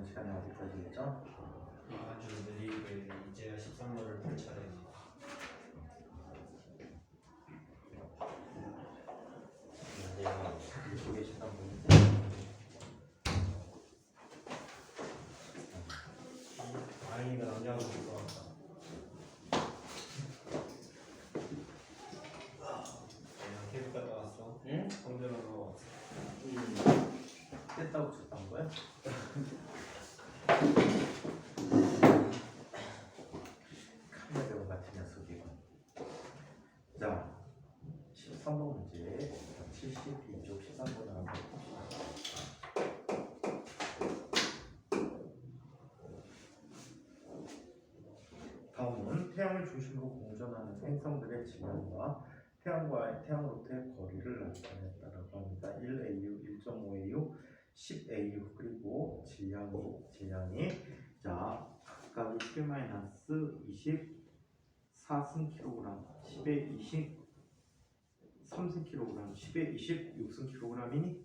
지난 시간에 어디까지 했죠? 아주 느리게 이제야 13번을 펼 차례입니다. 이쪽에 13번. 다행이다, 남자하고 못 왔다. 그냥 계속 갔다 왔어. 응? 성대로 넣어왔어. 뗐다고 쳤던 거야? 카메라 같은 녀석이군. 자, 13번 문제 72쪽 13번을 한번 봅시다. 다음은 태양을 중심으로 공전하는 행성들의 질량과 태양으로부터의 거리를 나타냈다라고 합니다. 1AU, 1.5AU, 10AU 그리고 질량이 자 각각이 7-24승kg, 10에 20 3승kg, 10에 20 6승kg이니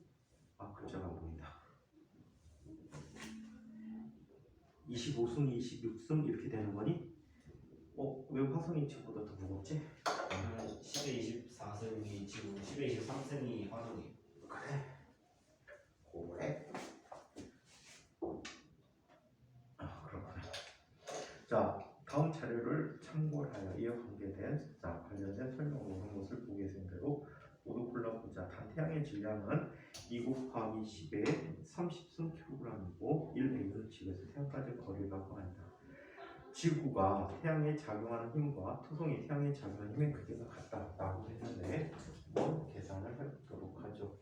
글자가 안 보인다. 25승, 26승 이렇게 되는 거니? 왜 화성이 지구보다 더 무겁지? 10에 24승이 지구, 10에 23승이 화성이. 그래. 그렇구나. 자, 다음 자료를 참고하여 이와 관계된 관련된 설명을 오는 것을 보게 된 대로 모두 골라보자. 단 태양의 질량은 2 곱하기 10에 30승kg이고 1A는 지구에서 태양까지 거리라고 한다. 지구가 태양에 작용하는 힘과 토성이 태양에 작용하는 힘의 크기가 같다라고 했는데 한번 계산을 해보도록 하죠.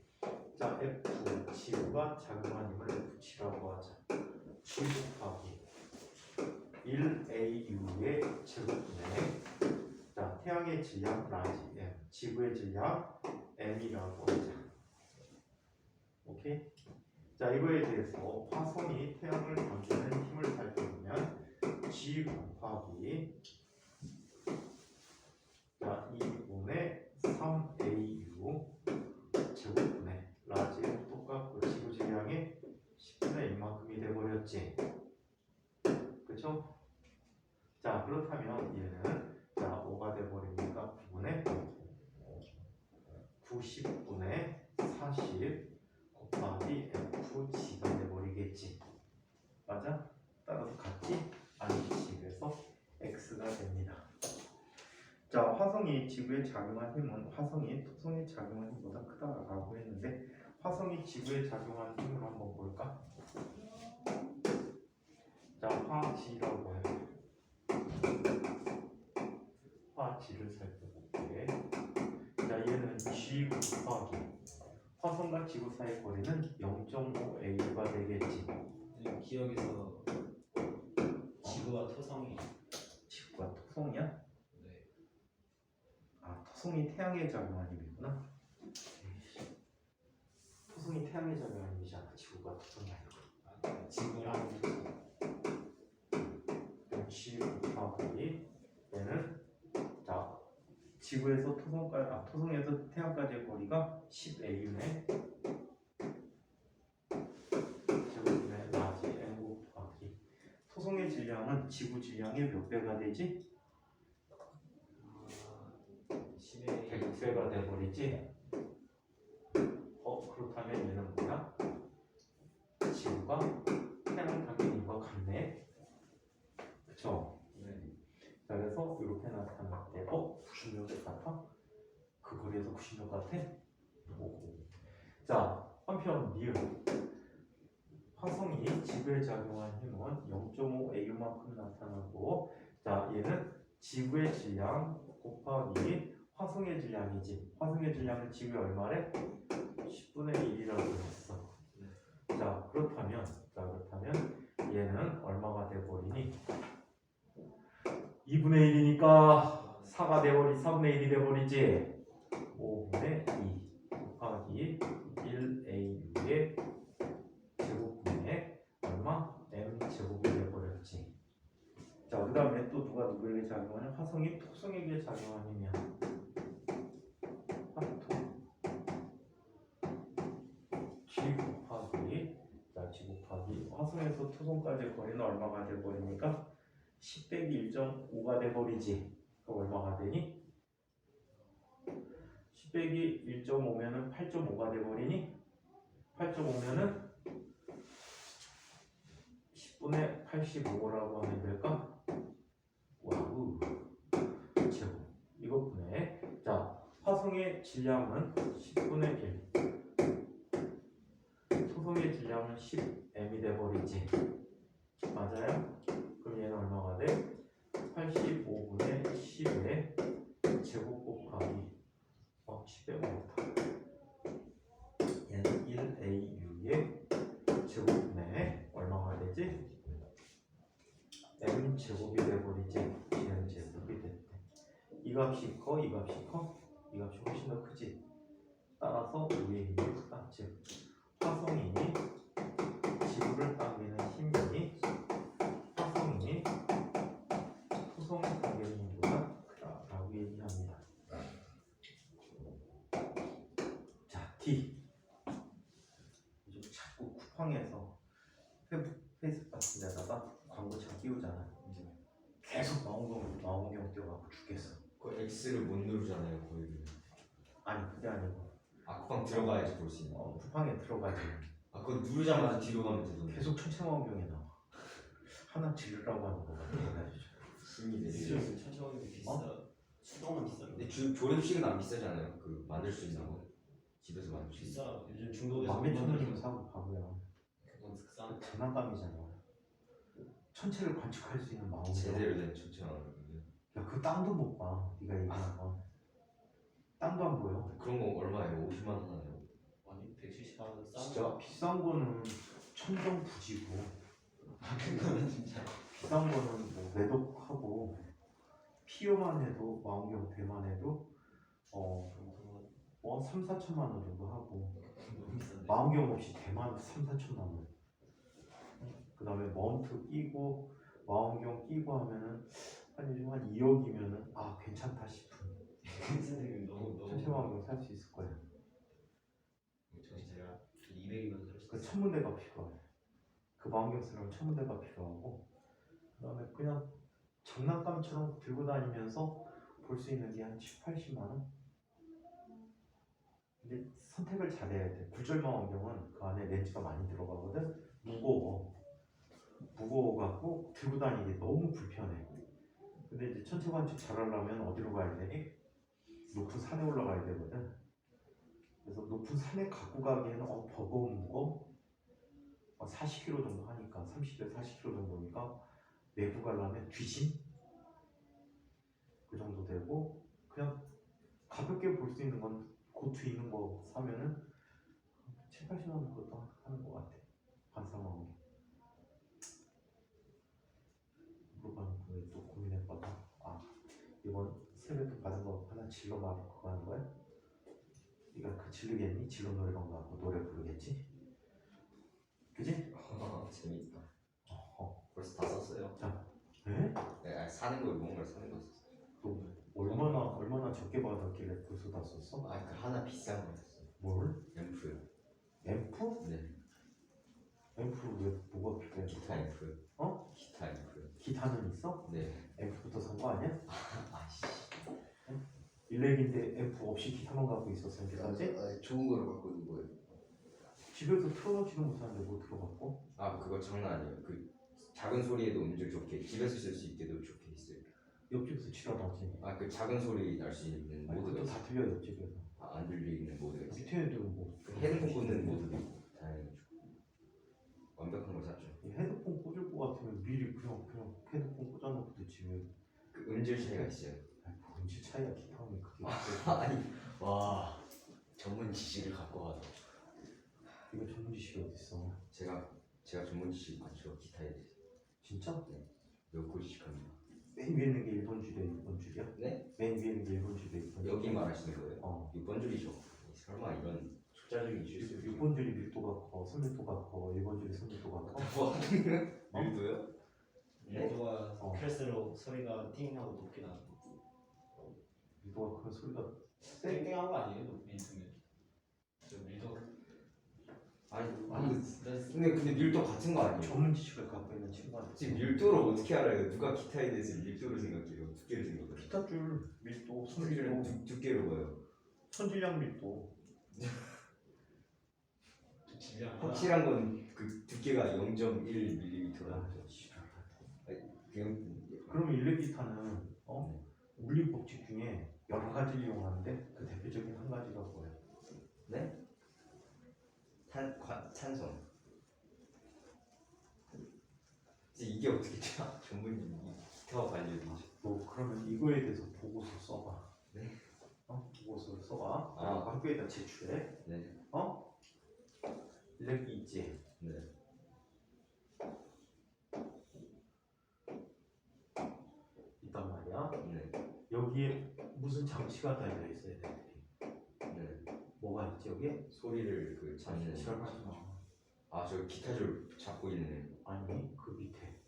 자, F, 지구가 작용하는 힘을 F치라고 하자. G 곱하기 1AU의 제곱분의 자, 태양의 질량 라지 M, 지구의 질량 M이라고 하자. 오케이? 자, 이거에 대해서 화성이 태양을 던지는 힘을 살펴보면 G 곱하기 자, 2분의 3AU 제곱분의 라지는 똑같고 지구 질량이 10분의 1만큼이 돼버렸지. 그쵸? 자, 그렇다면 얘는 자 5가 돼버리니까 9분의 90분의 40 곱하기 FG가 돼버리겠지. 맞아? 따라서 같지? 아니지. 그래서 X가 됩니다. 자, 화성이 지구에 작용한 힘은 화성이 토성에 작용한 힘보다 크다라고 했는데 화성이 지구에 작용한 힘을 한번 볼까? 자, 화지라고 해요. 화지를 살펴볼게. 자, 얘는 G 곱하기 화성과 지구 사이 거리는 0.5AU가 되겠지. 기억에서 지구와 토성이. 지구가 토성이야? 네. 토성이 태양에 작용한 힘이구나. 토성이 태양에 작용한 힘이잖아. 지구가 토성이 아니고. 지구랑 토성. G 곱하기 얘는 자 지구에서 토성에서 태양까지의 거리가 10AU네. 제곱분의 라지 M 곱하기 토성의 질량은 지구 질량의 몇 배가 되지? 10에 100배가 돼버리지. 그렇다면 얘는 뭐야? 지구가 태양 당연히과 같네. 그쵸? 네. 자, 그래서 이렇게 나타날 때 96에 같아? 그 거리에서 96 같아? 자, 한편 니은 화성이 지구에 작용한 힘은 0.5AU만큼 나타나고 자, 얘는 지구의 질량 곱하기 화성의 질량이지. 화성의 질량은 지구에 얼마래? 10분의 1이라고 했어. 자, 그렇다면 얘는 얼마가 돼버리니? 2분의 1이니까 4분의 1이 돼버리지. 5분의 2 곱하기 1AU의 제곱분의 얼마? M제곱이 돼버렸지. 자, 그 다음에 또 누구에게 작용하냐? 화성이 토성에게 작용한 힘이야. G 곱하기 화성에서 토성까지 거리는 얼마가 돼버리니까 10 빼기 1.5가 돼버리지. 그럼 얼마가 되니? 10 빼기 1.5면은 8.5가 돼버리니? 8.5면은 10분의 85라고 하면 될까? 와우. 제곱. 이것분의. 자, 화성의 질량은 10분의 1. 토성의 질량은 10m이 돼버리지. 맞아요? 그럼 얘는 얼마가 돼? 85분의 10의 제곱 곱하기 10 빼고 못하. 얘는 1AU의 제곱분의 얼마가 되지? M 제곱이 돼버리지. 얘는 제곱이 됐대. 이 값이 커? 이 값이 커? 이 값이 훨씬 더 크지. 따라서 위에 힘이 크다. 즉 화성이 지구를 당기는 힘이 화성이 토성을 당기는 힘보다 크다라고 얘기합니다. 자, D. 요즘 자꾸 쿠팡에서 페이스북 같은 데다가 광고 잘 띄우잖아. 계속 망원경 띄워갖고 죽겠어. 그 X를 못 누르잖아요, 거의. 아니 그게 아니고 쿠팡 들어가야지 볼 수 있는. 쿠팡에 들어가지. 그거 누르자마자 뒤로 가면 되던데. 계속 천체망원경에 나와. 하나 지르라고 하는 거 같아. 신이 내리. 요즘 천천히 비싸. 수동은 비싸. 근데 조립식은 안 비싸지 않아요? 그 만들 수 있는 거. 집에서 만들 수 있는 비싸. 요즘 중국에서 만몇 천 원이면 사고 바보야. 그건 싸. 장난감이잖아. 천체를 관측할 수 있는 망원경. 제대로 된 천체망원. 야, 그 땅도 못 봐. 네가 얘기한 건. 땅도 안 보여. 그런 거 얼마예요? 50만 원 하나요? 아니 170만 원 싸. 진짜 비싼 거는 천정부지고 그거는 진짜. 비싼 거는 뭐 매독하고 피어만 해도 망원경 대만 해도 3, 4천만 원 정도 하고 너무 비싼데. 망원경 없이 대만 3, 4천만 원. 그 다음에 먼트 끼고 망원경 끼고 하면은 한 2억이면은 괜찮다 싶은 선생님 너무 천체 망원경 살 수 있을 거야. 정신 차려. 200이면 살 수 그 있어. 천문대가 필요해. 그 망원경 쓰려면 천문대가 필요하고 그 다음에 그냥 장난감처럼 들고 다니면서 볼 수 있는 게 한 7, 80만 원? 근데 선택을 잘해야 돼. 굴절망원경은 그 안에 렌즈가 많이 들어가거든. 무거워갖고 들고 다니기 너무 불편해. 근데 이제 천체 관측 잘하려면 어디로 가야 되니? 높은 산에 올라가야 되거든. 그래서 높은 산에 갖고 가기에는 버거운 무거워. 40km 정도 하니까 30에서 40km 정도니까 내부 가려면 귀신? 그 정도 되고 그냥 가볍게 볼 수 있는 건 고투 있는 거 사면은 7, 80만 원 그것도 하는 것 같아. 반사망원경. 물어봐는 거에 또 고민해봐도 이번 세뱃돈 받은 거 하나 질러 말고 그거 하는 거야? 네가 그 질르겠니? 질러 노래방 가고 노래 부르겠지? 그지? 재밌다. 벌써 다 썼어요. 네? 네, 사는 거 뭔가를 사는 거 썼어요. 또 얼마나 적게 받았길래 벌써 다 썼어? 그 하나 비싼 거였어요. 뭘? 앰프요. 앰프? 네. 앰프로 왜 뭐가 필요해? 기타 앰프요. 기타 앰프. 기타는 있어? 네. 앰프부터 산 거 아니야? 아씨. 일렉인데 앰프 없이 기타만 갖고 있었으면 비싸지? 좋은 거를 갖고 있는 거예요. 집에서 틀어놓지는 못하는데 뭐 들어갖고? 그거 장난 아니에요. 그 작은 소리에도 음질 좋게 집에서 쓸 수 있게도 좋게 있어요. 옆집에서 치러나지. 그 작은 소리 날 수 있는 아니 모드가 그것도 다 들려 옆집에서. 안 들리는 모드가 있어요. 밑에 애들은 뭐 헤드폰 꽂는 모드도 있고 다양해가지고 완벽한 걸 샀죠. 이 헤드폰 꽂을 것 같으면 미리 그냥 헤드폰 꽂아놓고 듣지 왜? 그 음질 차이가 있어요. 뭔지 차이가 기타음이 그게 아니 와 전문 지식을 갖고 와서 이거 전문 지식이 어딨어? 제가 전문 지식 많죠. 기타에 대해서. 진짜? 몇 고지식합니다. 맨 위에 있는 게 1번 줄이야 6번 줄이야? 네? 맨 위에 있는 게 1번 줄이야 6번 줄이야? 여기 말하시는 거예요? 6번 줄이죠. 설마 이런 숫자적인 실수 6번 줄이 밀도가 커, 선밀도가 커, 1번 줄이 선밀도가 커. 뭐 밀도요? 밀도가 어. 클수록 소리가 띵하고 높게 나는 거. 밀도가 크면 소리가 땡땡한 거 아니에요? 밀도면. 저 밀도. 아니 아니, 근데 근데 밀도 같은 거 아니에요? 전문 지식을 갖고 있는 친구한테 지금 밀도를 어떻게 알아요? 누가 기타에 대해서 밀도를 생각해요? 두께를 생각해요? 기타 줄 밀도, 소리를 손질도, 두께로 봐요. 손질량 밀도. 질량 확실한 건 그 두께가 0.1mm라는 아, 거죠. 그러면 일렉 기타는 물리 법칙 중에 여러 가지를 이용하는데 그 대표적인 한 가지가 뭐예요? 네? 찬성. 이게 어떻게 전문이 기타와 관련이죠? 뭐 그러면 이거에 대해서 보고서 써봐. 네. 보고서를 써봐. 아. 학교에다 제출해. 네. 일렉기 있지. 네. 있단 말이야. 네. 여기에 무슨 장치가 달려 있어야 돼. 네. 뭐가 있지 여기에? 소리를 그 잡는. 지랄하지 마. 아, 저 기타줄 잡고 있는 아니 그 밑에.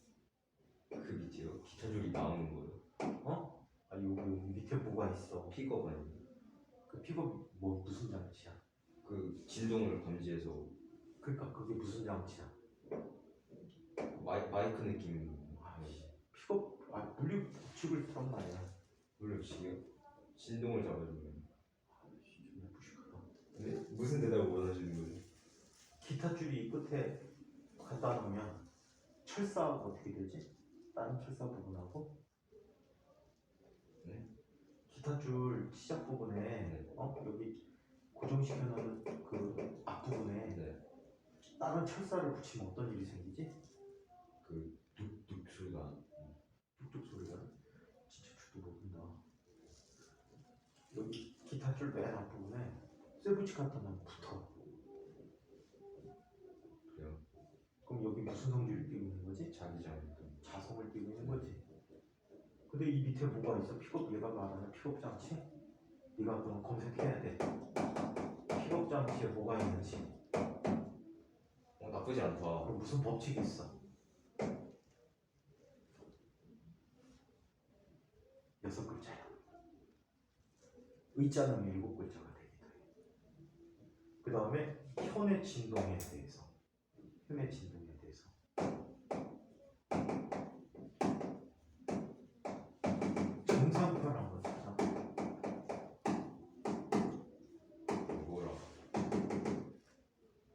그 밑에요? 기타줄이 나오는 거예요? 아니 여기 밑에 뭐가 있어? 픽업 아니에요? 그 픽업 뭐 무슨 장치야? 그 진동을 감지해서 그러니까 그게 무슨 장치야? 마이크 느낌. 픽업 물리 법칙을 단 말이야. 물려주시게요? 진동을 잡아주면. 정말 무식하다. 네? 무슨 대답을 원하시는 거죠? 기타 줄이 이 끝에 갖다 놓으면 철사하고 어떻게 되지? 다른 철사 부분하고 네? 기타 줄 시작 부분에 네. 여기 고정시켜 놓은 그 앞부분에 네. 다른 철사를 붙이면 어떤 일이 생기지? 그 뚝뚝 소리가. 뚝뚝 소리가 진짜 주도 모른다. 여기 기타 줄 맨 앞부분에 쇠붙이 같은 건 붙어. 그래요? 그럼 여기 무슨 성질을 띠고 있는 거지? 자기장. 자성을 띠고 있는 거지. 근데 이 밑에 뭐가 있어? 픽업, 얘가 말하는 픽업 장치? 네가 그럼 검색해야 돼. 픽업 장치에 뭐가 있는지. 나쁘지 않다. 그럼 무슨 법칙이 있어? 6글자야. 의자 넣으면 7글자가 되기도 해. 그 다음에 현의 진동에 대해서. 현의 진동에 대해서. 정상편 한번 찾아. 뭐라?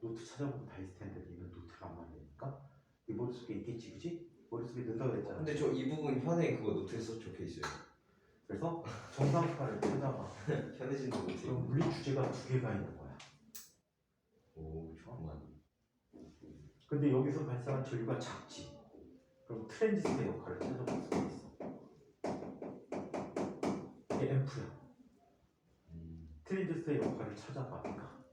노트 찾아보면 다 있을 텐데 이건 노트를 안 만드니까 네 머릿속에 있겠지, 그지? 머릿속에 넣는다 그랬잖아. 근데 저 이 부분 현에 그거 노트에 써 적혀 있어요. 그래서 정상편을 찾아봐. 현해진도 노트에. 그럼 물리 주제가 2개가 있는 거야. 오, 좋구만. 근데 여기서 발생한 전류가 작지. 그럼 트랜지스터 역할을 찾아볼 수가 있어. 이게 앰프야. 트랜지스터 역할을 찾아봐니까.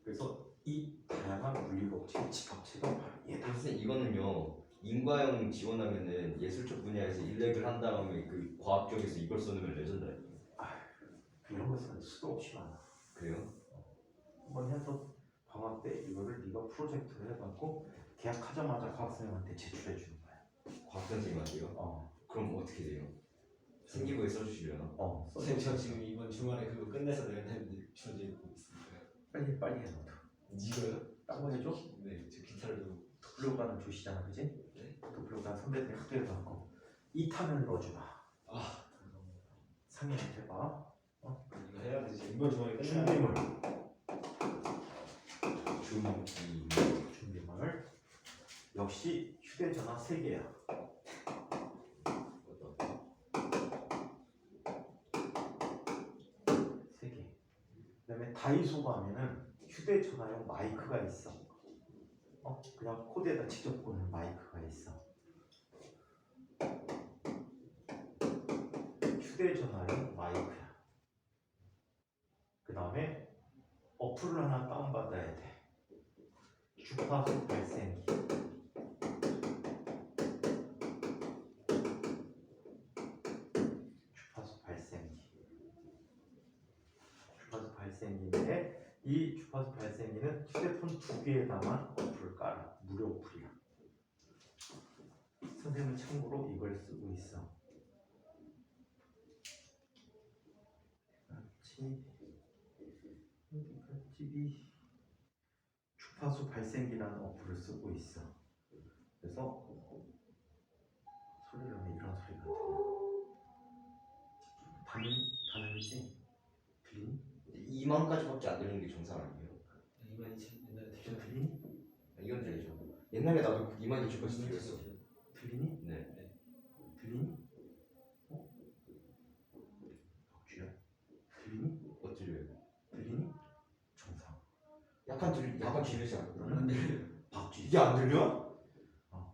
그래서 이 다양한 물리 법칙의 집합체가 바로 얘다. 선생님 이거는요 인과형 지원하면은 예술적 분야에서 일렉을 한 다음에 그 과학 쪽에서 이걸 써놓으면 레전드예요. 이런 것은 수도 없이 많아. 그래요? 한번 해서 방학 때 이거를 네가 프로젝트를 해갖고 계약하자마자 과학선생님한테 제출해 주는 거야. 과학 선생님한테요? 그럼 어떻게 돼요? 생기부에 써주시려나? 선생님 저 지금 이번 주말에 그거 끝내서 내는 주제 보고 있습니다. 빨리 해 너도. 이거요? 딴거 해줘? 네, 저 기타를 도플로가는 조시잖아, 그지? 네. 도플로가 선배들 학교에 가고 2탄을 넣어주마. 아, 상의를 해봐. 이거 해야 되지. 이번 주말에 끝내야 준비물. 준비물. 역시 휴대전화 3개야. 세 개. 그다음에 다이소 가면은 휴대전화용 마이크가 있어. 그냥 코드에다 직접 꽂는 마이크가 있어. 휴대전화용 마이크야. 그 다음에 어플을 하나 다운받아야 돼. 주파수 발생기. 주파수 발생기. 주파수 발생기인데 이 주파수 발생기는 휴대폰 2개에다만 어플을 깔아. 무료 어플이야. 선생님은 참고로 이걸 쓰고 있어. 여기까지 주파수 주파수 발생기라는 어플을 쓰고 있어. 그래서 소리를 하면 이런 소리가 들려. 단음이지? 들리니? 2만까지밖에 안 들리는 게 정상 아니에요? 22,000 옛날에 좀 들렸는데. 들리니? 이건 들리죠. 옛날에 나도 22,000까지 들렸어. 들리니? 네. 들리니? 어? 박쥐야? 들리니? 들려요. 들리니? 정상. 약간 지르지 않아? 안 들려요. 박쥐. 이게 안 들려?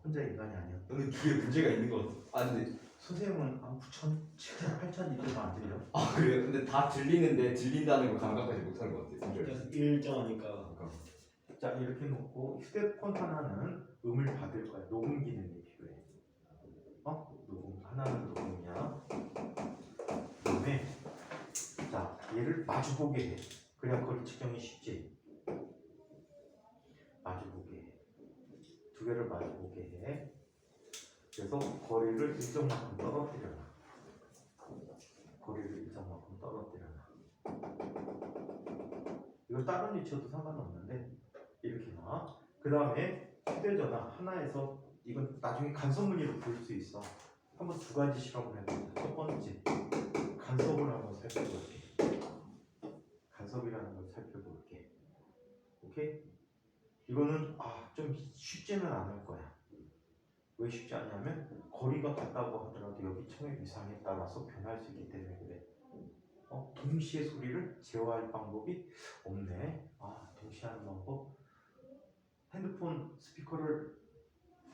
혼자 인간이 아니야. 너는 귀에 문제가 있는 것 같아. 아 근데 선생님은 한 9천, 7천, 8천 이때도 안 들려? 아 그래요? 근데 다 들리는데 들린다는 걸 감각하지 못하는 것 같아요. 진짜. 그래서 일정하니까 자 이렇게 놓고 휴대폰 하나는 음을 받을 거야. 녹음 기능이 필요해. 녹음 하나는 녹음이야. 그다음에 자 얘를 마주보게 해. 그래야 거리 측정이 쉽지. 마주보게 해. 두 개를 마주보게 해. 그래서 거리를 일정만큼 떨어뜨려놔. 거리를 일정만큼 떨어뜨려놔. 이거 다른 위치여도 상관없는데 이렇게 놔. 그 다음에 휴대전화 하나에서 이건 나중에 간섭무늬로 볼 수 있어. 한번 두 가지 실험을 해보자. 첫 번째 간섭을 한번 살펴볼게. 간섭이라는 걸 살펴볼게. 오케이? 이거는 좀 쉽지는 않을 거야. 왜 쉽지 않냐면 거리가 같다고 하더라도 여기 청의 위상에 따라서 변할 수 있기 때문에 그래. 동시에 소리를 제어할 방법이 없네. 동시에 하는 방법. 핸드폰 스피커를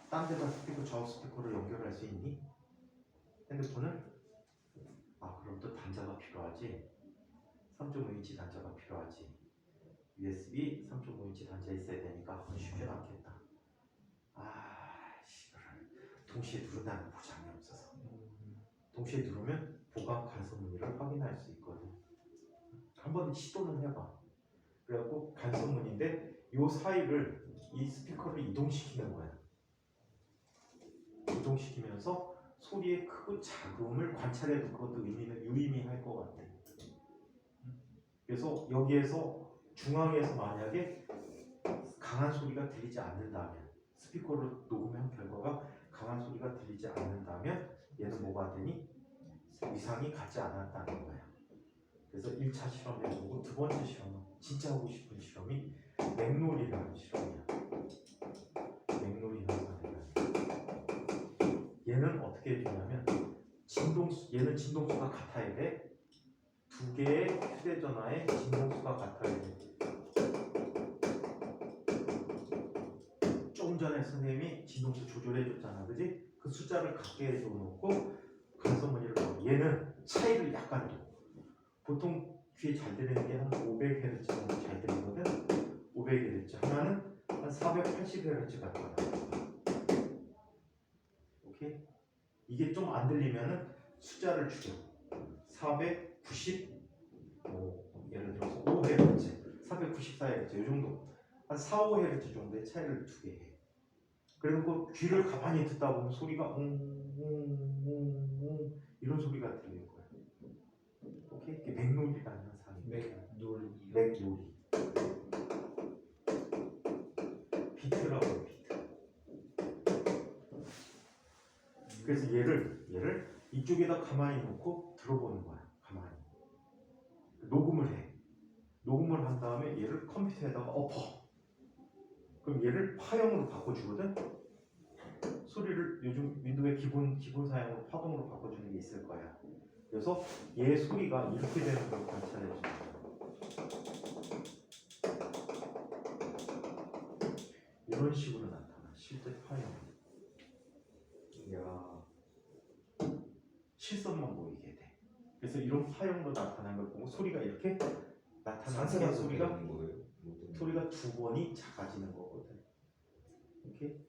딴 데다 좌우 스피커를 연결할 수 있니? 핸드폰을? 그럼 또 단자가 필요하지. 3.5인치 단자가 필요하지. USB 3.5인치 단자 있어야 되니까 그건 쉽지 않겠다. 동시에 누른다는 보장이 없어서. 동시에 누르면 보강 간섭 무늬를 확인할 수 있거든. 한번 시도는 해봐. 그래갖고 간섭 무늬인데 요 사이를 이 스피커를 이동시키는 거야. 이동시키면서 소리의 크고 작음을 관찰해도 그것도 유의미할 것 같아. 그래서 여기에서 중앙에서 만약에 강한 소리가 들리지 않는다면, 스피커로 녹음한 결과가 강한 소리가 들리지 않는다면 얘는 뭐가 되니? 위상이 같지 않았다는 거야. 그래서 1차 실험 해보고 두 번째 실험은 진짜 하고 싶은 실험이 맥놀이라는 실험이야. 맥놀이 현상이라는. 얘는 어떻게 해주냐면 얘는 진동수가 같아야 돼. 두 개의 휴대전화의 진동수가 같아야 돼. 조금 전에 선생님이 진동수 조절해줬잖아, 그지? 그 숫자를 같게 해줘놓고 간섭무늬를 넣어. 얘는 차이를 약간 줘. 보통 귀에 잘 들리는 게 한 500Hz 정도 잘 들리거든. 500Hz. 하나는 한 480Hz가 나와. 오케이? 이게 좀 안 들리면은 숫자를 줄여. 490, 예를 들어서 5Hz, 494Hz 이 정도. 한 4, 5Hz 정도의 차이를 두게 해. 그리고 귀를 가만히 듣다 보면 소리가 이런 소리가 들릴 거야. 오케이? 이게 맥놀이라는 현상이에요. 맥놀이. 비트라고 해요, 비트. 그래서 얘를 이쪽에다 가만히 놓고 들어보는 거야. 가만히. 녹음을 해. 녹음을 한 다음에 얘를 컴퓨터에다가 엎어. 그럼 얘를 파형으로 바꿔주거든. 소리를 요즘 윈도우의 기본 사양으로 파동으로 바꿔주는 게 있을 거야. 그래서 얘 소리가 이렇게 되는 걸 관찰해 줘. 이런 식으로 나타나. 실제 파형. 실선만 보이게 돼. 그래서 이런 파형으로 나타난 걸 보고 소리가 이렇게 나타나는 소리가 두 번이 작아지는 거거든. 오케이?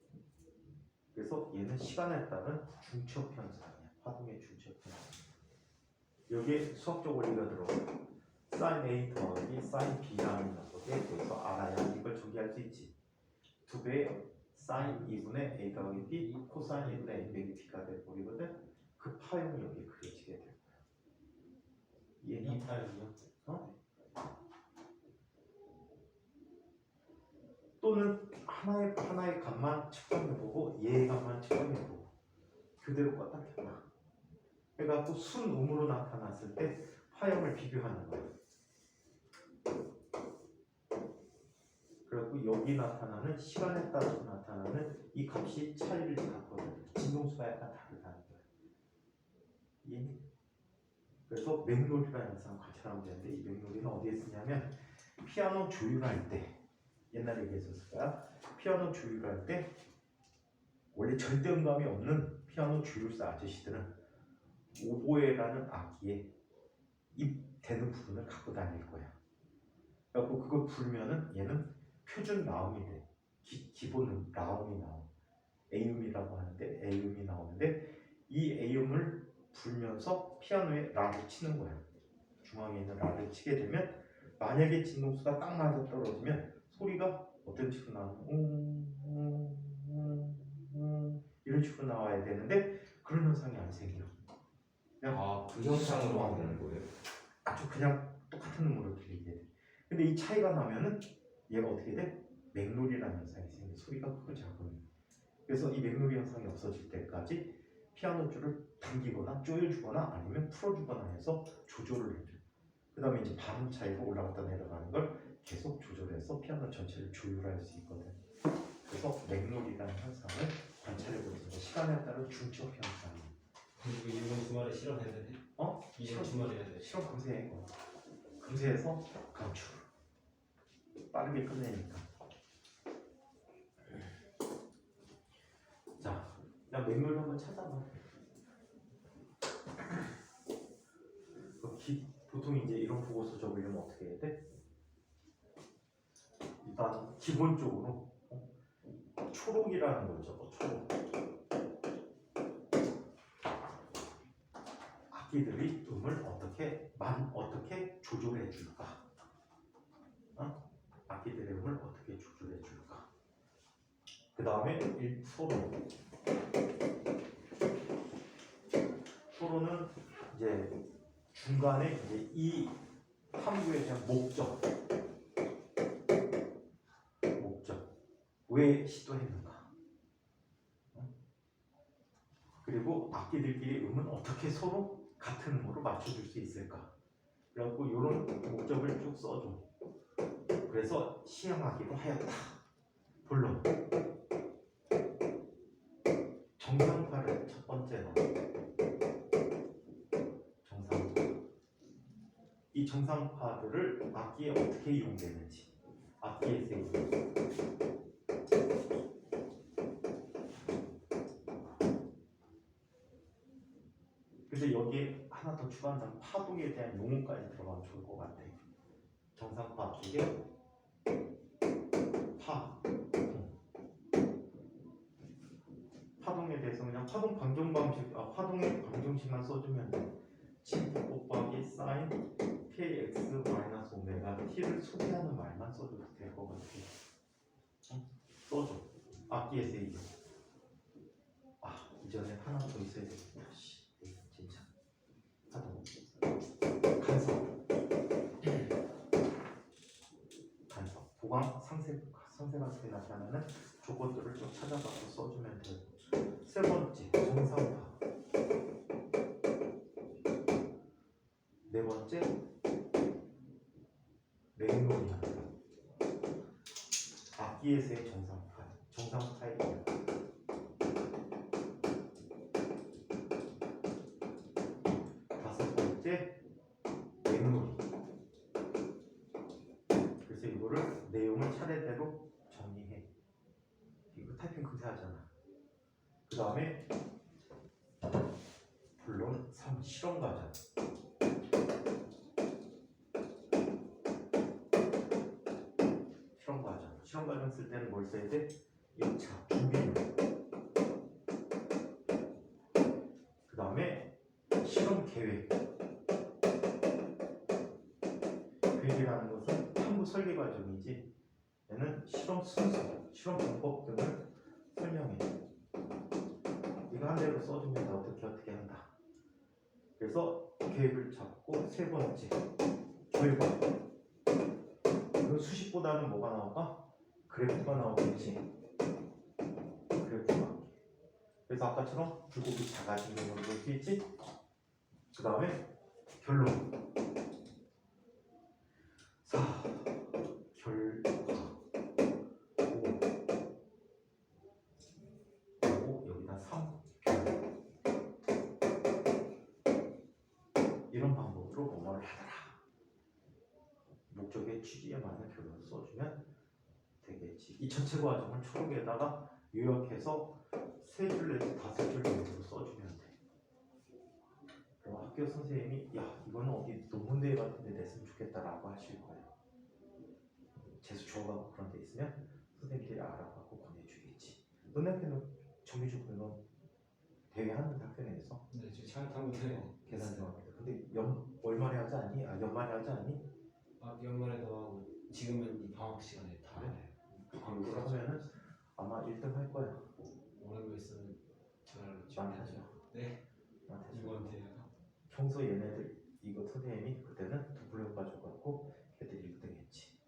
그래서 얘는 시간에 따른 중첩 현상이야. 파동의 중첩 현상. 여기에 수학적 원리가 들어가. sin A 더하기 sin B라는 녀석에 대해서 알아야 이걸 조기할 수 있지. 2배의 sin 2분의 A 더하기 B, 코사인 2분의 A 빼기 B가 돼버리거든. 그 파형이 여기에 그려지게 될 거야. 이 파형이요? 또는 하나의 값만 측정해보고 얘의 값만 측정해보고 그대로 껐다 켰다 해갖고 순음으로 나타났을 때 화형을 비교하는 거예요. 그리고 여기 나타나는 시간에 따라서 나타나는 이 값이 차이를 갖거든. 진동수가 약간 다르다는 거예요. 이해니? 그래서 맥놀이라는 현상을 관찰하면 되는데 이 맥놀이는 어디에 쓰냐면 피아노 조율할 때 옛날에 얘기했었을 거야. 피아노 조율할 때 원래 절대 음감이 없는 피아노 조율사 아저씨들은 오보에라는 악기에 입 대는 부분을 갖고 다닐 거야. 그래갖고 그걸 불면은 얘는 표준 라움이 돼. 기본 라움이 나와. A음이라고 하는데 A음이 나오는데 이 A음을 불면서 피아노에 라를 치는 거야. 중앙에 있는 라를 치게 되면 만약에 진동수가 딱 맞아 떨어지면 소리가 어떤 식으로 나오는 이런 식으로 나와야 되는데 그런 현상이 안 생겨. 그냥 그 현상으로 하는 거예요? 아주 그냥 똑같은 음으로 들리게 돼. 근데 이 차이가 나면은 얘가 어떻게 돼? 맥놀이라는 현상이 생겨. 소리가 크고 작으면. 그래서 이 맥놀이 현상이 없어질 때까지 피아노 줄을 당기거나 조여주거나 아니면 풀어주거나 해서 조절을 해줘. 그 다음에 이제 반음 차이가 올라갔다 내려가는 걸 계속 조절해서 피아노 전체를 조율할 수 있거든. 그래서 맥놀이라는 현상을 관찰해 보겠습니다. 시간에 따른 중첩 현상. 그리고 이번 주말에 실험해야 돼. 이번 주말에 해야 돼. 실험 금세 해. 금세해서 강추. 빠르게 끝내니까. 자, 그냥 맥놀이 한번 찾아봐. 보통 이제 이런 보고서 적으려면 어떻게 해야 돼? 일단 기본적으로 초록이라는 걸 적어. 초록. 악기들이 음을 어떻게 조절해 줄까? 악기들의 음을 어떻게 조절해 줄까? 그 다음에 소로는 이제 중간에 이제 이 탐구에 대한 목적 왜 시도했는가? 그리고 악기들끼리 음은 어떻게 서로 같은 음으로 맞춰줄 수 있을까? 그래갖고 이런 목적을 쭉 써줘. 그래서 시향하기로 하였다. 본론 정상파를 첫 번째 넣어. 정상파. 이 정상파들을 악기에 어떻게 이용되는지 악기에서 그래서 여기에 하나 더 추가한다면 파동에 대한 용어까지 들어가면 좋을 것 같아. 정상파 쪽에 파동에 대해서 그냥 파동 방정 방식, 파동의 방정식만 써주면 돼. 진 곱하기 사인 kx 마이너스 오메가 t를 소개하는 말만 써줘도 될 것 같아. 써줘. 악기에서 이겨. 이전에 하나 더 있어야 되겠다. 진짜. 파동. 간섭. 보강 상세관습에 나타나는 조건들을 좀 찾아봐서 써주면 되고. 세 번째, 정상파. 네 번째, 맥놀이. 악기에서의 정상파의 다섯 번째, 맥놀이. 그래서 이거를 내용을 차례대로 정리해. 이거 타이핑 금세하잖아. 그 다음에 물론 3 실험 과정. 실험 과정 쓸 때는 뭘 써야 돼? 1차 준비물. 그 다음에 실험 계획. 계획이라는 것은 탐구 설계 과정이지. 얘는 실험 순서, 실험 방법 등을 설명해. 이거 한 대로 써주면 어떻게 한다. 그래서 계획을 잡고 세 번째 결과. 이건 수식보다는 뭐가 나올까? 그래프가 나오겠지. 그래프가. 그래서 아까처럼 굴곡이 작아지는 걸 볼 수 있지. 그 다음에 결론. 사 결과 5 여기다 3 이런 방법으로 뭐뭐를 하더라. 목적의 취지에 맞는 결론을 써주면 되겠지. 이 전체 과정을 초록에다가 요약해서 3줄 내지 5줄 정도로 써주면 돼. 그럼 학교 선생님이 야 이거는 어디 논문대회 같은 데 냈으면 좋겠다라고 하실 거예요. 재수 좋아하고 그런 데 있으면 선생님들이 알아가고 보내주겠지. 너네한테는 정규직으로 대회 하는 학교 내에서 네, 지금 차탄부터 계산 좀 합니다. 근데 월말에 하지 않니? 연말에 하지 않니? 연말에도 하고 지금은 이 방학 시간에 다 그래? 해요. 그걸 하면은 아마 1등 할 거야. 오는 거 있으면 전화로 나한테 하지 마. 네. 나한테 하지 마. 누구한테요? 평소 얘네들 이거 선생님이 그때는 두블럭 가져갖고 걔들이 1등 했지.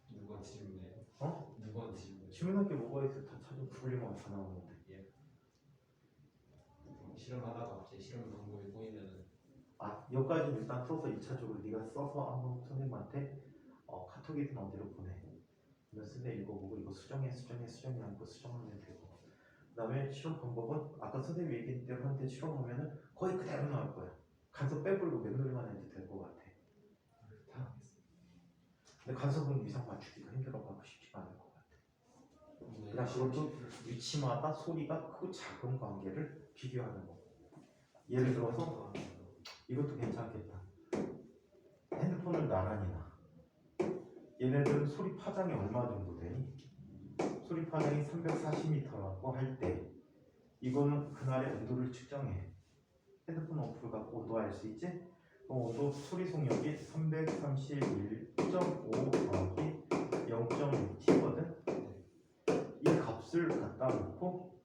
누구한테 질문해요? 어? 누구한테 질문해요? 질문할 게 뭐가 있어? 다 찾아 구글리면 다 나오는데. 실험하다가 갑자기 실험 방법이 보이면은 여기까지 일단 써서 2차적으로 네가 써서 한번 선생님한테 카톡이든 어디로 보내. 그러면 선생님 읽어보고 이거 수정해 하고 수정하면 되고. 그 다음에 실험 방법은 아까 선생님 얘기한 대로 한테 실험하면은 거의 그대로 나올 거야. 간섭 빼버리고 맨놀이만 해도 될 것 같아. 다 하겠습니다. 근데 간섭은 이상 맞추기가 힘들어가고 쉽지가 않을 것 같아. 그냥 그것도 위치마다 소리가 크고 작은 관계를 비교하는 거. 예를 들어서 이것도 괜찮겠다. 핸드폰을 나란히 놔. 얘네들은 소리 파장이 얼마 정도 되니? 소리 파장이 340m라고 할 때 이거는 그날의 온도를 측정해. 핸드폰 어플 갖고 온도 알 수 있지? 그럼 온도 소리 속력이 331.5 더하기 0.6T거든? 이 값을 갖다 놓고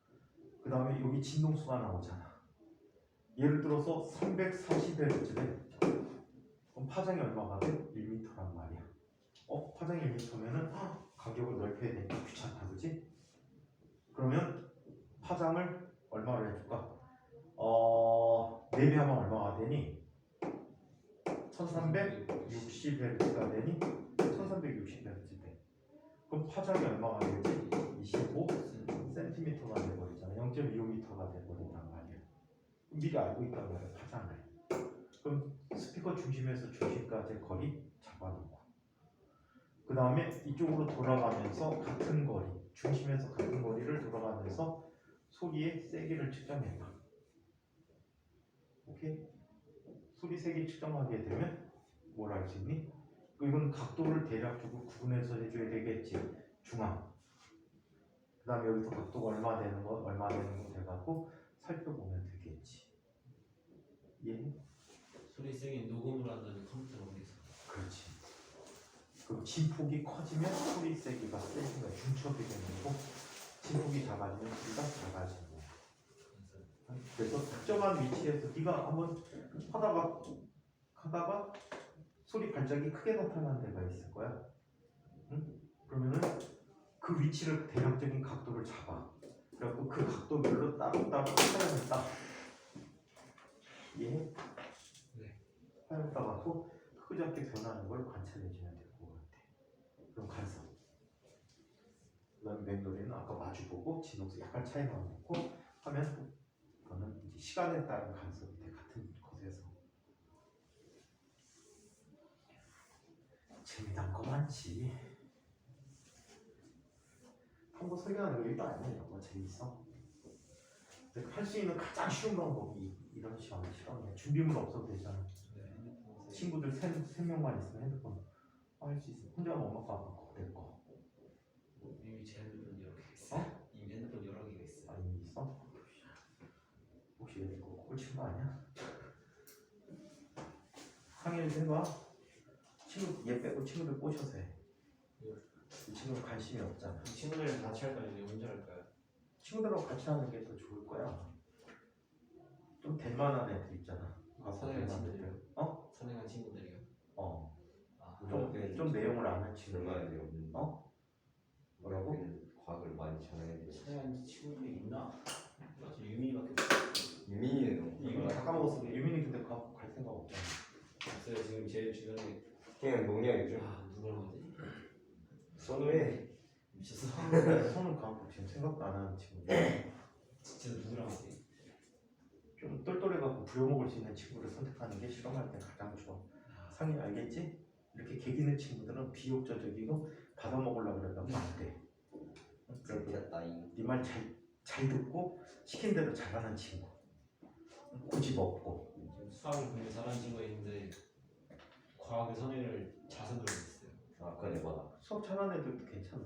그 다음에 여기 진동수가 나오잖아. 예를 들어서 340Hz래. 그럼 파장이 얼마가 돼? 1m란 말이야. 파장이 1m면은 간격을 넓혀야 되니까 귀찮다, 그지? 그러면 파장을 얼마로 해줄까? 4배하면 얼마가 되니? 1360Hz가 되니? 1360Hz 돼. 그럼 파장이 얼마가 되지? 25cm가 돼버리잖아. 0.25m가 돼버린단 말이야. 미리 알고 있단 말이야, 파장을. 그럼 스피커 중심에서 중심까지의 거리 잡아놓고 그 다음에 이쪽으로 돌아가면서 같은 거리, 중심에서 같은 거리를 돌아가면서 소리의 세기를 측정해봐. 오케이? 소리 세기 측정하게 되면 뭘 알 수 있니? 이건 각도를 대략적으로 구분해서 해줘야 되겠지. 중앙. 그 다음에 여기서 각도가 얼마 되는 거 돼갖고 살펴보면 되겠지. 예? 소리 세게 녹음을 한다면 컴퓨터 어디서? 그렇지. 그럼 진폭이 커지면 소리 세기가 세지는 거야. 중첩이 되는 거고 진폭이 작아지면 소리가 작아지는 거야. 그래서 특정한 위치에서 네가 한번 하다가 소리 발작이 크게 나타나는 데가 있을 거야. 응? 그러면은 그 위치를 대략적인 각도를 잡아. 그래갖고 그 각도별로 따로따로 화염을 따. 예? 네. 화염을 따갖고 크작게 변하는 걸 관찰해주면 될 것 같아. 그럼 간섭. 그 다음에 맹돌이는 아까 마주보고 진동수 약간 차이가 나고 하면 그거는 이제 시간에 따른 간섭이 돼. 같은 곳에서. 재미난 거 많지. 한번 설계하는 거 일도 아니야. 이런 거 재밌어. 할 수 있는 가장 쉬운 방법이 이런 실험이야. 준비물 없어도 되잖아. 네. 친구들 3명만 있으면 핸드폰 할 수 있어. 혼자 하면 엄마 아빠 거 될 거. 이미 제 핸드폰 여러 개 있어요. 이미 핸드폰 여러 개가 있어요. 이미 있어? 혹시 이거 꼴친 거 아니야? 상의를 해봐. 친구 얘 빼고 친구들 꼬셔서 해. 이 친구는 관심이 없잖아. 친구들이랑 같이 할까요? 아니면 혼자 할까요? 친구들하고 같이 하는 게 더 좋을 거야. 좀 될 만한 애들 있잖아. 가서 될 선행한 만한 친구들이요? 애들. 선행한 친구들이요? 어. 아, 좀 내용을 아는 친구. 얼마나 돼요? 뭐라고? 우리는 과학을 많이 잘하는 애들이 서양 친구들이 있나? 맞아 유민이밖에 없어. 유민이는 유민이 다 까먹었어. 유민이 근데 과학 갈 생각 없잖아. 없어요 지금 제 주변에. 그냥 농이야 요즘. 누굴 하지? 선우해. 미쳤어. 손은 과학 지금 생각도 안 하는 친구. 진짜 누구랑 하지? 좀 똘똘해갖고 부려먹을 수 있는 친구를 선택하는 게 실험할 때 가장 좋아. 상이 알겠지? 이렇게 개기는 친구들은 비욕조적이고 받아먹으려고 그러면 안 돼. 그래도 진짜따잉. 네 말 잘 듣고 시킨 대로 잘하는 친구. 고집 없고. 지금 수학을 굉장히 잘하는 친구가 있는데 과학의 선행을 자선으로 했어요. 아 그건 에바다. 수업 잘하는 애들도 괜찮아.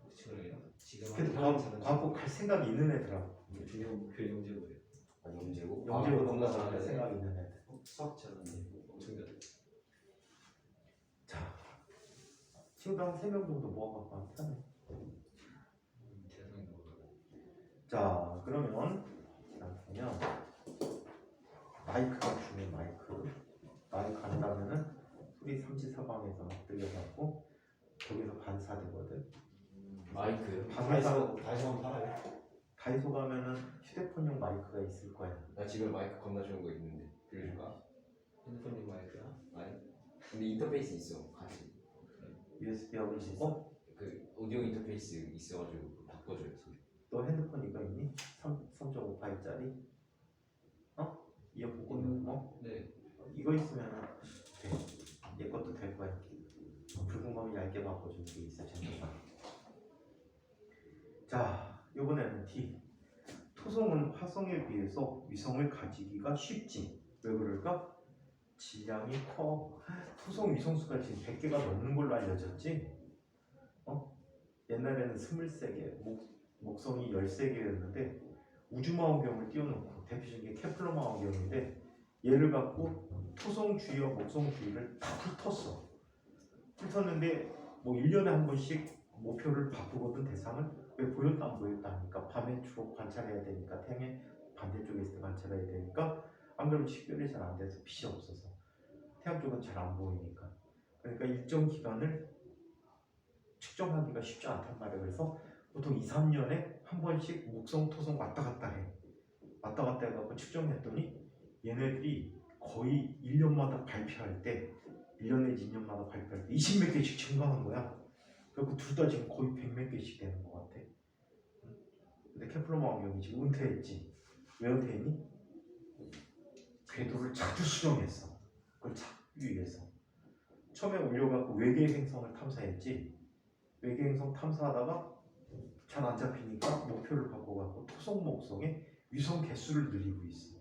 그 친구랑 지금 그래도 하는 잘하는 과학고 갈 생각이 있는 애들하고 중요 목표 영재고예요. 아 영재고. 영재고 겁나 갈 잘하는 애. 생각이 있는 애들. 수학 잘하는 엄청 잘해. 자, 친구 한 3명 정도 모아갖고 하면 편해. 대상이 너무 자, 그러면 마이크가 중요해. 마이크 한다면은 소리 삼지사방에서 들려갖고 거기서 반사되거든. 마이크. 방에서 다이소만 팔아요. 다이소 가면은 휴대폰용 마이크가 있을 거야. 나 집에 마이크 겁나 좋은 거 있는데 빌려줄까? 핸드폰용 마이크야? 아니. 근데 인터페이스 있어 같이. USB하고 있고 그 오디오 인터페이스 있어가지고 바꿔줘요 소리. 너 핸드폰 이거 있니? 3.5파이짜리? 어? 이어폰 꽂는 거? 네. 이거 있으면 돼. 얘 것도 될 거야. 붉은 거면 얇게 바꿔주는 게 있어. 정도가. 자, 이번에는 D. 토성은 화성에 비해서 위성을 가지기가 쉽지. 왜 그럴까? 질량이 커. 토성 위성수가 지금 100개가 넘는 걸로 알려졌지? 옛날에는 23개, 목성이 13개였는데 우주망원경을 띄워놓고 대표적인 게 케플러 망원경인데 얘를 갖고 토성 주위와 목성 주위를 다 훑었어. 훑었는데 뭐 1년에 한 번씩 목표를 바꾸거든. 대상을. 왜 보였다 안 보였다 하니까 밤에 주로 관찰해야 되니까 태양의 반대쪽에 있을 때 관찰해야 되니까 안 그러면 식별이 잘 안 돼서 빛이 없어서 태양 쪽은 잘 안 보이니까. 그러니까 일정 기간을 측정하기가 쉽지 않단 말이에요. 그래서 보통 2, 3년에 한 번씩 목성, 토성 왔다 갔다 해. 왔다 갔다 해갖고 측정했더니 얘네들이 거의 1년마다 발표할 때 1년 내지 2년마다 발표할 때 20몇 개씩 증가하는 거야. 그리고 둘 다 지금 거의 100몇 개씩 되는 것 같아. 근데 케플러 망원경이 지금 은퇴했지. 왜 은퇴했니? 궤도를 자주 수정했어. 그걸 찾기 위해서. 처음에 올려갖고 외계 행성을 탐사했지. 외계 행성 탐사하다가 잘 안 잡히니까 목표를 바꿔갖고 토성, 목성의 위성 개수를 늘리고 있어.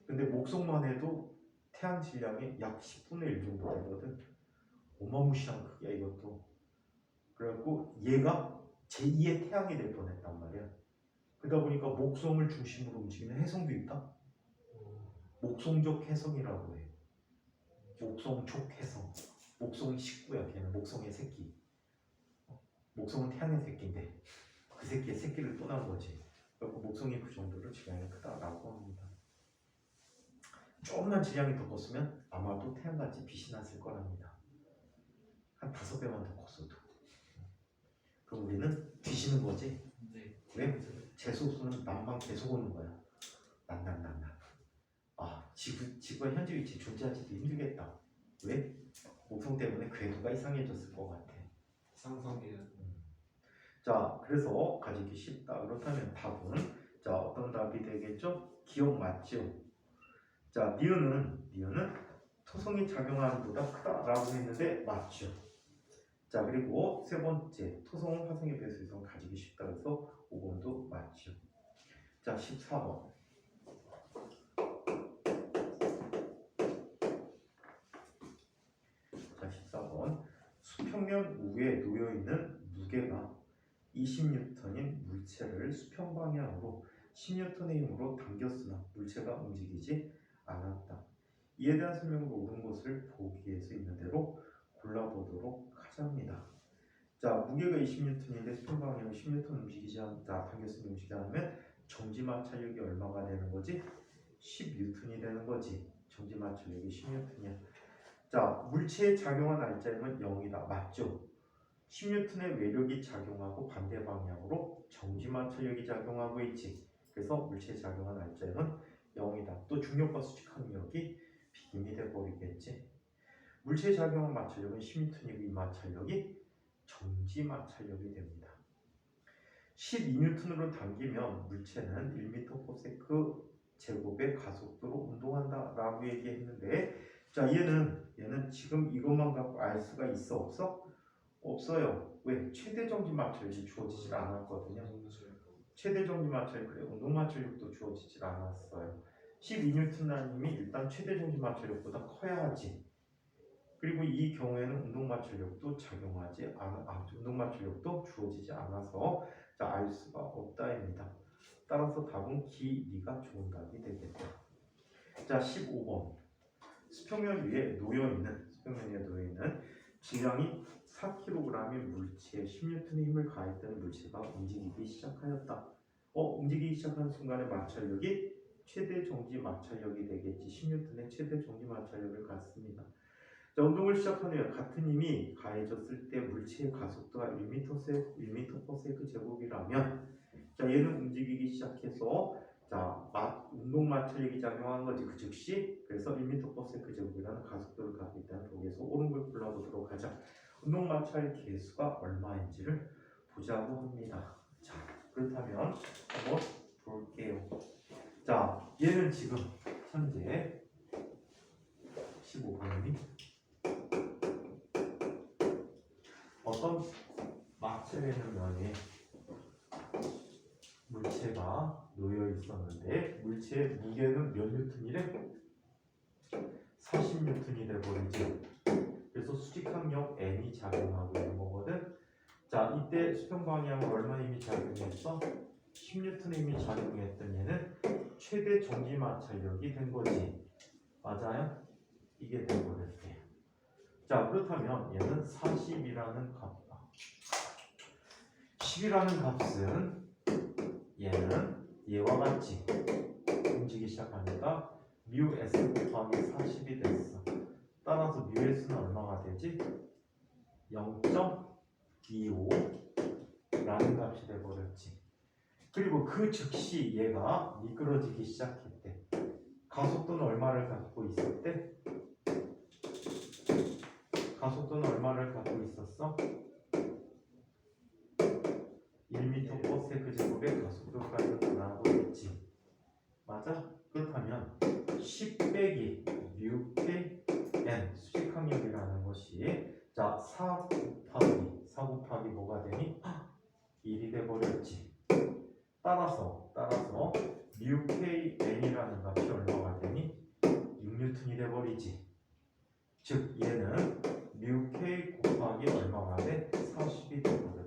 근데 목성만 해도 태양 질량이 약 10분의 1 정도 되거든. 어마무시한 크기야 이것도. 그래갖고 얘가 제2의 태양이 될 뻔했단 말이야. 그러다 보니까 목성을 중심으로 움직이는 혜성도 있다. 목성족 혜성이라고 해. 목성족 혜성. 목성이 식구야. 걔는 목성의 새끼. 목성은 태양의 새끼인데 그 새끼의 새끼를 또 낳은 거지. 그래서 목성이 그 정도로 질량이 크다라고 합니다. 조금만 질량이 더 컸으면 아마도 태양같이 빛이 났을 거랍니다. 한 5배만 더 컸어도. 그럼 우리는 뒤지는 거지. 네. 왜? 재소수는 난방 계속 오는 거야. 난. 아, 지구의 현재 위치 존재하지도 힘들겠다. 왜? 목성 때문에 궤도가 이상해졌을 것 같아. 상상해요. 자, 그래서 가지기 쉽다. 그렇다면 답은 자 어떤 답이 되겠죠? 기억 맞죠? 자, 니은은 토성이 작용하는 것보다 크다라고 했는데 맞죠? 자, 그리고 세 번째 토성은 화성에 비해서 위성 가지기 쉽다. 그래서 5번도 맞죠? 자, 14번. 자, 14번. 수평면 우에 놓여 있는 무게가 20N인 물체를 수평 방향으로 10N의 힘으로 당겼으나 물체가 움직이지 않았다. 이에 대한 설명으로 옳은 것을 보기 위해서 있는 대로 골라보도록 하자입니다. 자, 무게가 20N인데 수평 방향으로 10N 움직이지 않다. 당겼으면 움직이지 않으면 정지 마찰력이 얼마가 되는 거지? 10N이 되는 거지. 정지 마찰력이 10N이야. 자, 물체에 작용한 알짜임은 0이다. 맞죠? 10N의 외력이 작용하고 반대 방향으로 정지마찰력이 작용하고 있지. 그래서 물체 작용한 알점은 0이다. 또 중력과 수직항력이 비김이 돼버리겠지. 물체 작용한 마찰력은 10N이고 이 마찰력이 정지마찰력이 됩니다. 12N으로 당기면 물체는 1m/s 제곱의 가속도로 운동한다 라고 얘기했는데, 자 얘는 지금 이것만 갖고 알 수가 있어 없어? 없어요. 왜? 최대 정지 마찰력이 주어지질 않았거든요. 최대 정지 마찰력, 그래 운동 마찰력도 주어지질 않았어요. 12N라님이 일단 최대 정지 마찰력보다 커야 하지. 그리고 이 경우에는 운동 마찰력도 작용하지 않아, 운동 마찰력도 주어지지 않아서 자, 알 수가 없다입니다. 따라서 답은 기리가 좋은 답이 되겠다. 자, 15번. 수평면 위에 놓여있는 질량이 4kg의 물체에 10N의 힘을 가했던 물체가 움직이기 시작하였다. 움직이기 시작하는 순간에 마찰력이 최대 정지 마찰력이 되겠지. 10N의 최대 정지 마찰력을 갖습니다. 자, 운동을 시작한 후에 같은 힘이 가해졌을 때 물체의 가속도가 1m/s 제곱이라면, 자 얘는 움직이기 시작해서 자 운동 마찰력이 작용한 거지 그 즉시. 그래서 1m/s 제곱이라는 가속도를 갖고 있다는 독에서 옳은 걸 골라보도록 하자. 운동 마찰 계수가 얼마인지를 보자고 합니다. 자 그렇다면 한번 볼게요. 자 얘는 지금 현재 15번이 어떤 마찰되는 면에 물체가 놓여 있었는데 물체의 무게는 몇 뉴턴이래? 40뉴턴이 돼버리지. 그래서 수직항력 N이 작용하고 있는 거거든. 자 이때 수평 방향으로 얼마 힘이 작용했어? 10뉴턴의 힘이 작용했던 얘는 최대 정지 마찰력이 된 거지. 맞아요? 이게 돼버렸대. 자 그렇다면 얘는 40이라는 값이다. 10이라는 값은 얘는 얘와 같이 움직이기 시작하니까 뮤 s 곱하기 40이 됐어. 따라서 뮤 s는 얼마가 되지? 0.25라는 값이 돼버렸지. 그리고 그 즉시 얘가 미끄러지기 시작했대. 가속도는 얼마를 갖고 있었대? 가속도는 얼마를 갖고 있었어? 1m/s 제곱의 가속도까지 나오고 있지. 맞아? 그렇다면 10 빼기 μk n 수직항력이라는 것이 자 4 곱하기 뭐가 되니? 1이 돼버렸지. 따라서 μk n이라는 값이 얼마가 되니? 6N이 돼버리지. 즉 얘는 μk 곱하기 얼마가 돼? 40이 돼버렸대.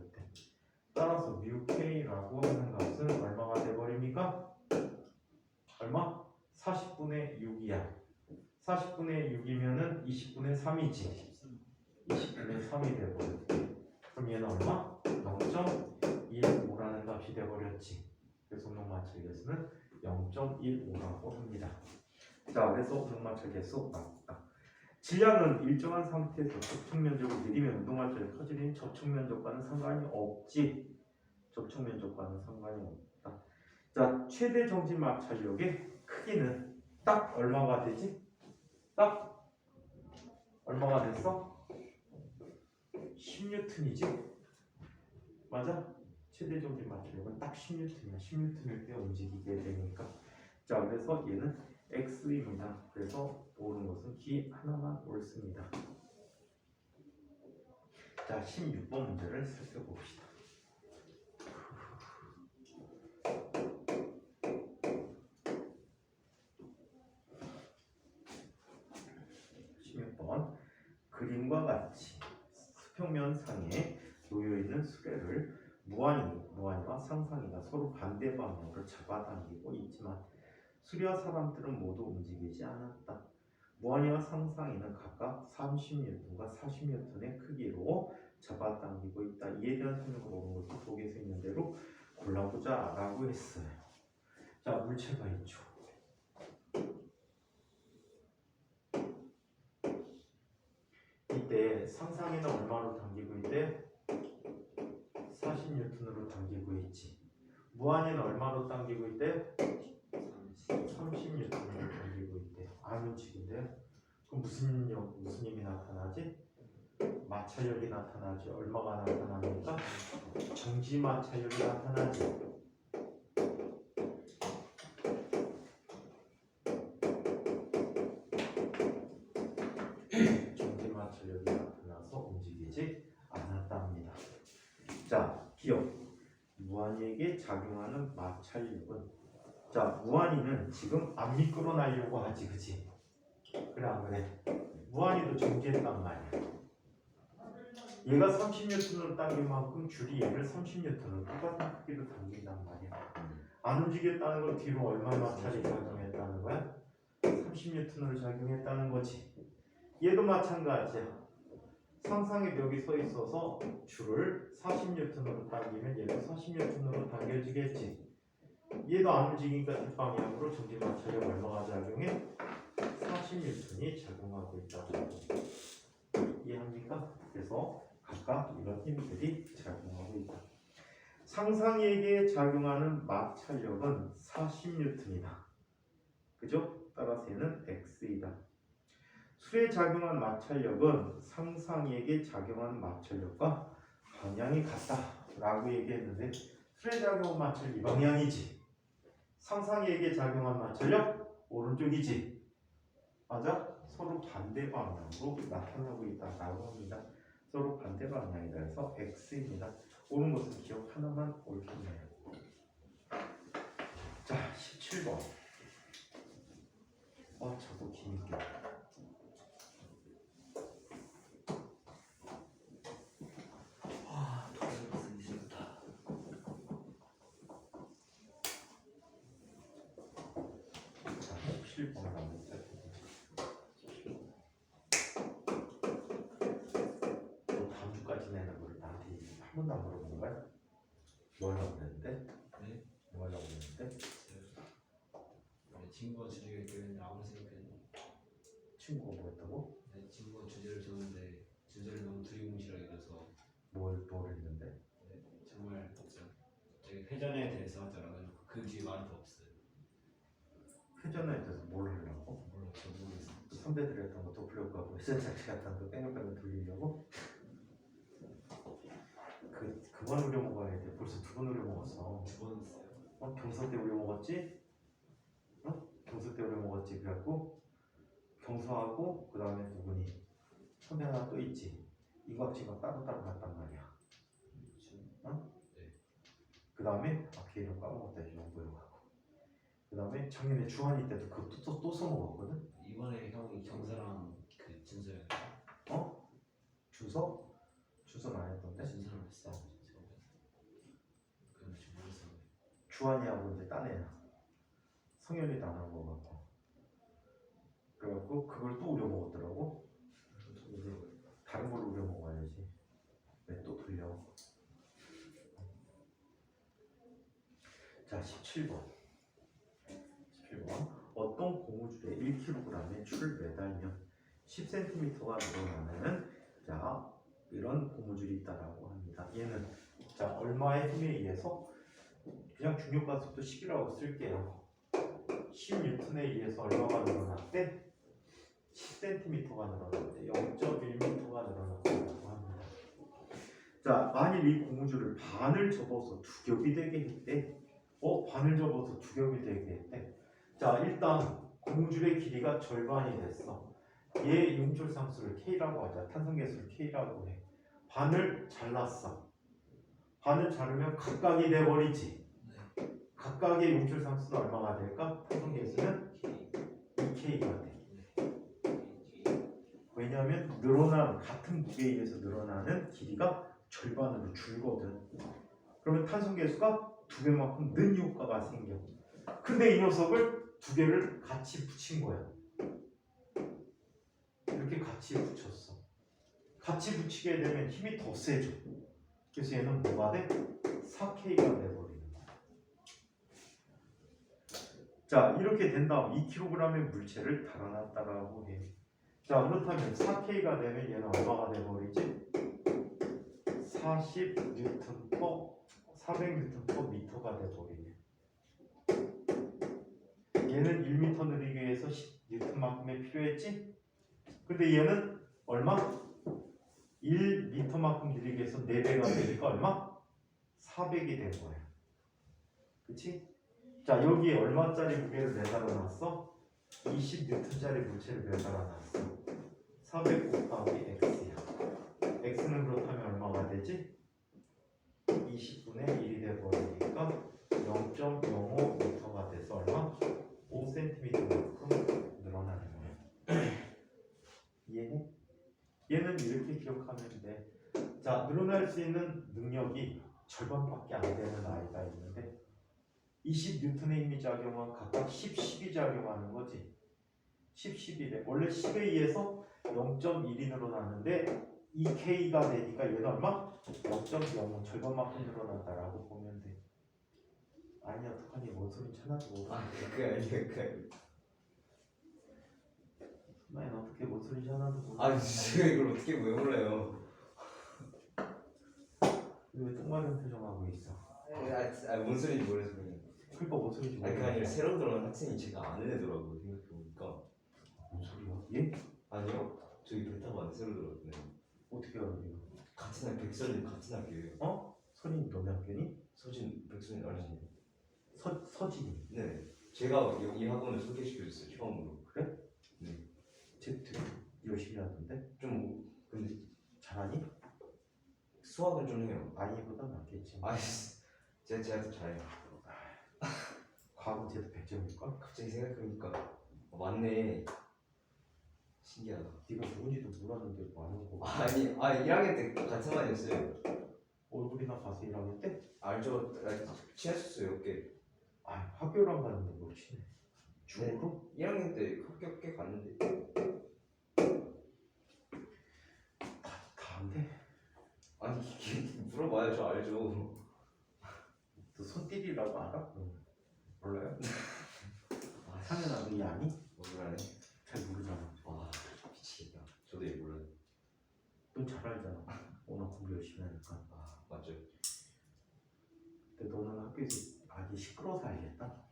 따라서 μk라고 하는 값은 얼마가 돼버립니까? 얼마? 40분의 6이야. 40분의 6이면은 20분의 3이지. 20분의 3이 돼버렸대. 그럼 얘는 얼마? 0.15라는 값이 돼버렸지. 그래서 운동마찰 개수는 0.15라고 합니다. 자, 그래서 운동마찰 개수 맞다. 질량은 일정한 상태에서 접촉 면적을 느리면 운동마찰이 커지니 접촉 면적과는 상관이 없지. 접촉 면적과는 상관이 없다. 자, 최대 정지 마찰력의 크기는 딱 얼마가 되지? 딱 얼마가 됐어? 10N이지? 맞아? 최대 정지 마찰력은 딱 10N이야. 10N일 때 움직이게 되니까. 자, 그래서 얘는 X입니다. 그래서 옳은 것은 기 하나만 옳습니다. 자, 16번 문제를 살펴봅시다. 그림과 같이 수평면 상에 놓여있는 수레를 무한이와 상상이가 서로 반대 방향으로 잡아당기고 있지만 수레와 사람들은 모두 움직이지 않았다. 무한이와 상상이는 각각 30N과 40N의 크기로 잡아당기고 있다. 이에 대한 설명을 오는 것을 보기에서 있는 대로 골라보자 라고 했어요. 자, 물체가 있죠. 이때 상상이는 얼마로 당기고 있대? 40N으로 당기고 있지. 무한이는 얼마로 당기고 있대요? 30N으로 당기고 있대요. 안 움직인대요. 그럼 무슨 힘이 나타나지? 마찰력이 나타나지. 얼마가 나타납니까? 정지 마찰력이 나타나지. 정지 마찰력이 나타나서 움직이지 않았답니다. 자, 기억. 무한이에게 작용하는 마찰력은, 자, 무한이는 지금 안 미끄러 나려고 하지, 그치? 그래 안 그래? 무한이도 정지했단 말이야. 얘가 30N으로 당긴 만큼 줄이 얘를 30N으로 똑같은 크기로 당긴단 말이야. 안 움직였다는 건 뒤로 얼마나 마찰이 작용했다는 거야? 30N으로 작용했다는 거지. 얘도 마찬가지야. 상상의 벽이 서 있어서 줄을 40N으로 당기면 얘도 40N으로 당겨지겠지. 얘도 안 움직이니까 뒷방향으로 정지 마찰력 얼마가 작용해? 40N이 작용하고 있다고. 이해합니까? 그래서 각각 이런 힘들이 작용하고 있다. 상상에게 작용하는 마찰력은 40N이다. 그죠? 따라서 얘는 X이다. 술에 작용한 마찰력은 상상에게 작용하는 마찰력과 방향이 같다라고 얘기했는데, 술에 작용한 마찰력 이 방향이지. 상상에게 작용한 마찰력 오른쪽이지. 맞아? 서로 반대 방향으로 나타나고 있다라고 합니다. 서로 반대 방향이다 해서 X입니다. 옳은 것은 기억 하나만 옳겠네요. 자, 17번. 저도 기니까. 자, 17번 남았어요. 다음 주까지 내는 걸 나한테 한 번도 안 물어본 거야? 뭐 하려고 그랬는데? 네? 뭐 하려고 그랬는데? 친구가 주제를 줬는데 아무 생각했는데 친구가 뭐 했다고? 친구가 주제를 줬는데 주제를 너무 두리뭉실하게 줘서 뭘 했는데? 정말 저기 회전에 대해서 하자라고 해놓고 그 뒤에 말이 더 없어요. 회전에 대해서 뭘 하려고? 몰라, 저 모르겠어요. 선배들이 했던 거 도플력하고 회전 장치 같은 거 뺑글뺑글 돌리려고? 그만 우려 먹어야 돼. 벌써 2번 우려 먹었어. 2번 했어요. 경서 때 우려 먹었지? 경서 때 우려 먹었지. 그래갖고 경서하고 그 다음에 누구니? 선배 하나 또 있지. 이과학지가 따로따로 갔단 말이야. 네. 그 다음에 걔 이름 까먹었다. 영보여 가고. 그 다음에 작년에 주한이 때도 그거 또 써먹었거든. 이번에 형이 경사랑 그 준서형 준서? 준서는 안 했던데? 준서랑 했어. 그건 지금 모르겠어요. 주한이하고 이제 딴 애야. 성현이도 안 한 거 같고. 그래갖고 그걸 또 우려 먹었더라고. 이제 다른 걸 우려 먹어야지. 왜 또 돌려? 자, 17번. 어떤 고무줄에 1kg의 줄 매달면 10cm가 늘어나는, 자, 이런 고무줄이 있다라고 합니다. 얘는 자, 얼마의 힘에 의해서, 그냥 중력가속도 10이라고 쓸게요. 10N에 의해서 얼마가 늘어났대? 10cm가 늘어났대. 0.1m가 늘어났다고 합니다. 자, 만일 이 고무줄을 반을 접어서 2겹이 되게 했대. 반을 접어서 2겹이 되게 했대. 자, 일단 고무줄의 길이가 절반이 됐어. 얘 용출상수를 K라고 하자. 탄성계수를 K라고 해. 반을 잘랐어. 반을 자르면 각각이 돼버리지. 각각의 용출상수는 얼마가 될까? 탄성계수는 2K가 돼. 왜냐하면 같은 무게에 의해서 늘어나는 길이가 절반으로 줄거든. 그러면 탄성계수가 2배만큼 는 효과가 생겨. 근데 이 녀석을 2개를 같이 붙인 거야. 이렇게 같이 붙였어. 같이 붙이게 되면 힘이 더 세져. 그래서 얘는 뭐가 돼? 4K가 돼버리는 거야. 자, 이렇게 된 다음 2kg의 물체를 달아놨다라고 해. 자, 그렇다면 4K가 되면 얘는 얼마가 돼버리지? 40 뉴턴 퍼 400 뉴턴 퍼 미터가 돼버리네. 얘는 1m 느리기 위해서 10 뉴턴만큼이 필요했지? 근데 얘는 얼마? 1m만큼 느리기 위해서 4배가 되니까 얼마? 400이 된 거야. 그치? 자, 여기에 얼마짜리 무게를 매달아 놨어? 20N짜리 물체를 매달아 놨어. 400 곱하기 x야. x는 그렇다면 얼마가 되지? 20분의 1이 돼버리니까 0.05m가 돼서 얼마? 5cm만큼 늘어나는 거야. 이해해? 얘는 이렇게 기억하면 돼. 자, 늘어날 수 있는 능력이 절반밖에 안 되는 아이가 있는데 20N의 힘이 작용한 각각 10, 10이 작용하는 거지. 10, 11에 원래 10에 의해서 0.1이 늘어나는데 2K가 되니까 얘는 얼마? 0.05 절반만큼 늘어난다라고 보면 돼. 아니 어떡하니 뭔 소린지 하나도 모르겠네. 그게 아니에요. 그게 나는 어떻게 뭔 소린지 하나도 모르겠네. 아니 제가 이걸 어떻게 왜 몰라요? 왜 똥마른 표정하고 있어? 뭔 소리인지 모르겠어 그냥. 그러니까 뭔 소린지 아니 그게 아니라 모르겠어. 새로 들어온 학생이 제가 아는 애더라고요 생각해보니까. 뭔 소리야? 얘? 아니요 저기 배 타고 왔는데 새로 들어왔네. 어떻게 알아 이거? 같은 학 백설님 같은 학교예요. 어? 선이 너네 학교니? 서진 백설님 알지? 서진이. 네 제가 이 학원을 소개시켜줬어요 처음으로. 그래? 네. 쟤 되게 열심히 하던데? 좀 근데 잘하니? 수학은 좀 해요. 아이보다 낫겠지. 아 제가 더 잘해요. 과학은 쟤도 100점일걸? 갑자기 생각해보니까 맞네. 신기하다. 네가 누군지도 몰랐는데 많은 거. 아니 1학년 때 같은 반이었어요. 얼굴이나 봐서 1학년 때? 알죠? 친했었어요 꽤. 아 학교랑 갔는데 뭘 친해. 중으로? 1학년 때 학교 꽤 갔는데. 다 안 돼. 아니 이게 물어봐요 저 알죠. 너 손띠리라고 알아? 응. 몰라요? 아 상현아 너 얘 아니? 몰라네. 잘 모르잖아. 와 미치겠다. 저도 얘 몰라요. 넌 잘 알잖아. 워낙 공부 열심히 하니까. 아 맞죠. 근데 너는 학교에서 아기 시끄러워서 알겠다.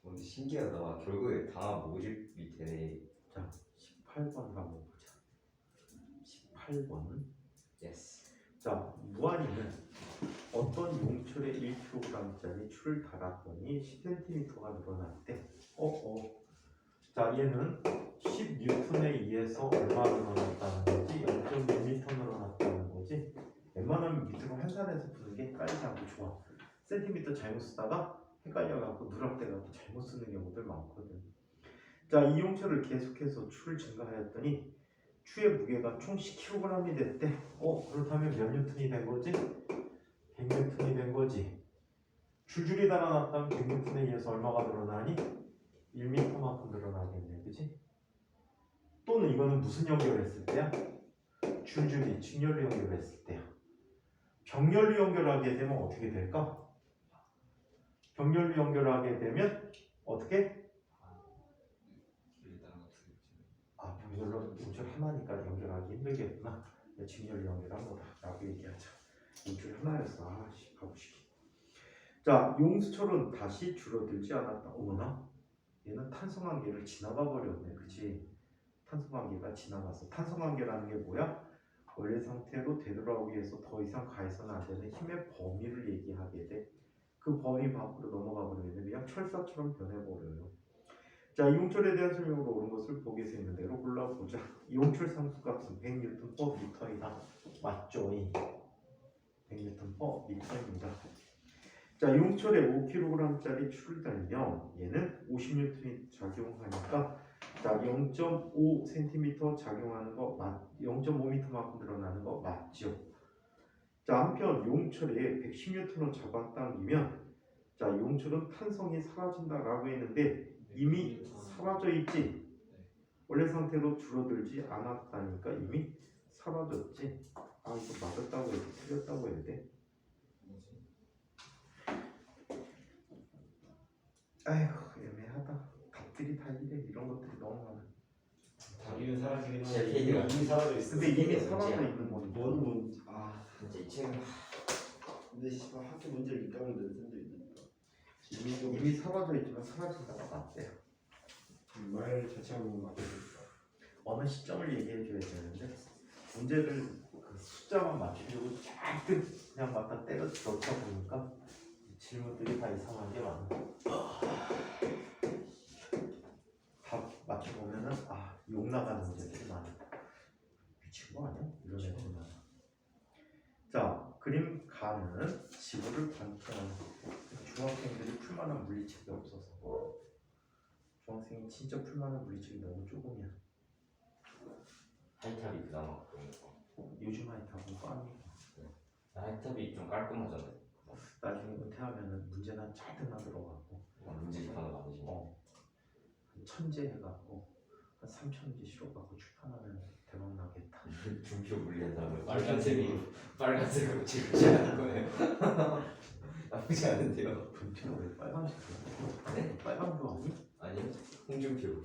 근데 신기하다. 와, 결국에 다 모집이 되네. 자 18번을 한번 보자. 18번은 예스. 자, 무한이는 어떤 용철에 1kg짜리 추를 달았더니 10cm가 늘어났대. 자, 얘는 10N에 의해서 얼마 늘어났다는 거지? 0.1m 늘어났다는 거지? 웬만하면 밑으로 환산해서 푸는 게 헷갈리지 않고 좋아. 센티미터 잘못 쓰다가 헷갈려갖고 누락돼갖고 잘못 쓰는 경우들 많거든. 자, 이 용철을 계속해서 추를 증가하였더니 추의 무게가 총 10kg이 됐대. 그렇다면 몇 뉴턴이 된 거지? 100뉴턴이 된 거지. 줄줄이 달아났다면 100뉴턴에 의해서 얼마가 늘어나니? 1m만큼 늘어나겠네. 그치? 또는 이거는 무슨 연결했을 때야? 줄줄이 직렬로 연결했을 때야. 병렬로 연결하게 되면 어떻게 될까? 병렬로 연결하게 되면 어떻게? 병렬로 용철 하나니까 연결하기 힘들겠구나. 직렬로 연결한 거다 라고 얘기하자. 용철이 하나였어. 아씨 바보시기. 자, 용수철은 다시 줄어들지 않았다. 어머나? 얘는 탄성관계를 지나가 버렸네. 그치? 탄성관계가 지나갔어. 탄성관계라는 게 뭐야? 원래 상태로 되돌아오기 위해서 더 이상 가해서는 안 되는 힘의 범위를 얘기하게 돼. 그 범위 밖으로 넘어가 버리면 그냥 철사처럼 변해버려요. 자, 이용철에 대한 설명으로 옳은 것을 보기 있는 대로 골라보자. 이용철 상수값은 100N/m이다. 맞죠? 100N/m입니다. 자, 이용철에 5kg짜리 추를 달면 얘는 50N이 작용하니까 자, 0.5cm 작용하는 거 0.5m만큼 늘어나는 거 맞죠? 자, 한편 용철에 110N을 잡아당기면 자, 용철은 탄성이 사라진다라고 했는데 이미 사라져 있지. 원래 상태로 줄어들지 않았다니까 이미 사라졌지. 아, 이거 맞았다고 해도 틀렸다고 해야 돼. 아이고 애매하다. 답들이 다 이래. 이런 것들이 너무 많아. 다리는 사라지긴 진짜 하는데 얘기가 이미 사라져 있어. 근데 이미 사라져 있는 거니까. 뭔 진짜 이 책은 근데 씨발 학교 문제를 이따면 되는 샌도 있니까 이미 사라져 있지만 사라진다가 맞대요. 말 자체하고 맞춰주니까 어느 시점을 얘기해 줘야 되는데 문제를 그 숫자만 맞추려고 잔뜩 그냥 갖다 때려 넣다 보니까 질문들이 다 이상한 게 많아. 다 맞춰보면은 욕 나가는 문제들이 많아. 미친 거 아니야? 이런 애들 많아. 자, 그림 가는 지구를 관통하는 중학생들이 풀만한 물리책이 없어서 중학생이 진짜 풀만한 물리책이 너무 조금이야. 하이탑이 그나마 그런 거. 요즘 하이탑은 꽝이. 하이탑이 좀 깔끔하잖아요. 나중에 은퇴하면은 문제는 잔뜩 만들어갖고 문제집하는 거 아니시고. 한 1000제 해갖고 한 3000제 실어갖고 출판하면 대박 나겠다. 중표 물리한 다음에 빨간색으로 지우지 않을 거예요. 나쁘지 않은데요. 분표가 왜 빨간색이야? 네? 빨간도 아니? 아니요. 홍준표.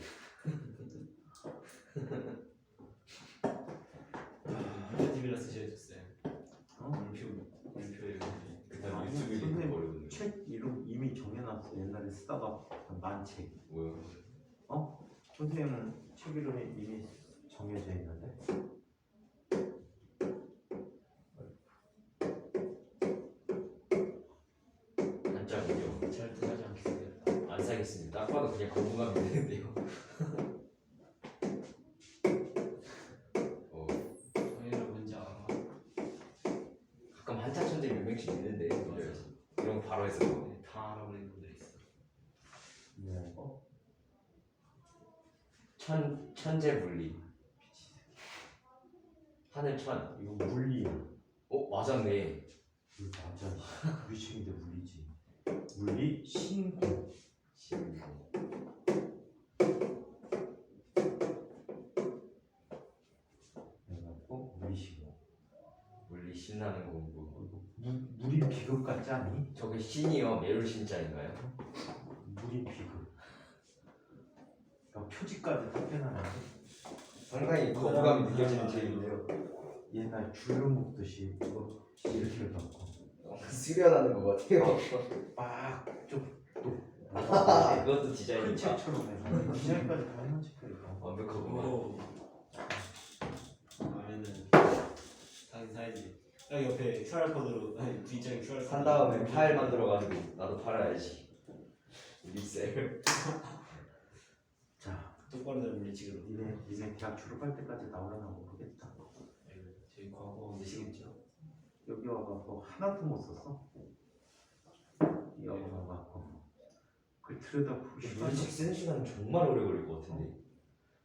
TV라 쓰셔야겠어요. 물표에 그다음 아니, 유튜브 링크 선생님, 버리거든요. 책 이름 이미 정해놨어. 옛날에 쓰다가 만책. 뭐요? 선생님은 책 이름이 이미 정해져 있는데. 단짝은요. 절대 사지 않겠습니다. 안 사겠습니다. 딱 봐도 그냥 거부감이 드는데요. 저희는 뭔지 알아. 가끔 한자 천재 몇 명씩 있는데 이런 거 바로 해서 다 알아버리는 분들이 있어. 뭐 천재 물리. 하늘천. 이거 물리야. 맞았네. 이거 맞아. 우리 책인데 물리지. 물리 신공. 해갖고 물리신공. 물리 신나는 공부. 물인 비급 같지 않니? 저게 신이요 매울 신자인가요? 물인 비급. 그러니까 표지까지 답변하는데 상당히 거부감이 느껴지는 책인데요. 옛날 줄을 묶듯이 이렇게 해갖고 수련하는 것 같아요. 막좀또 그것도 디자인이 큰 책처럼 해서 디자인까지 다 해놓은 책이니까 완벽하구만. 아니면은 당연히 사야지. 딱 옆에 QR 코드로 V장에 QR 코드 산 다음에 파일 만들어가지고 나도 팔아야지. 리셀. 자, 똑바로 잘 물리치기로. 니네 대학 졸업할 때까지 나오려나 모르겠다. 저희 과거 되시겠죠? 여기 와갖고 하나도 못 썼어. 여기 와갖고 그 들여다보고 물리책 쓰는 시간은 정말 오래 걸릴 것 같은데.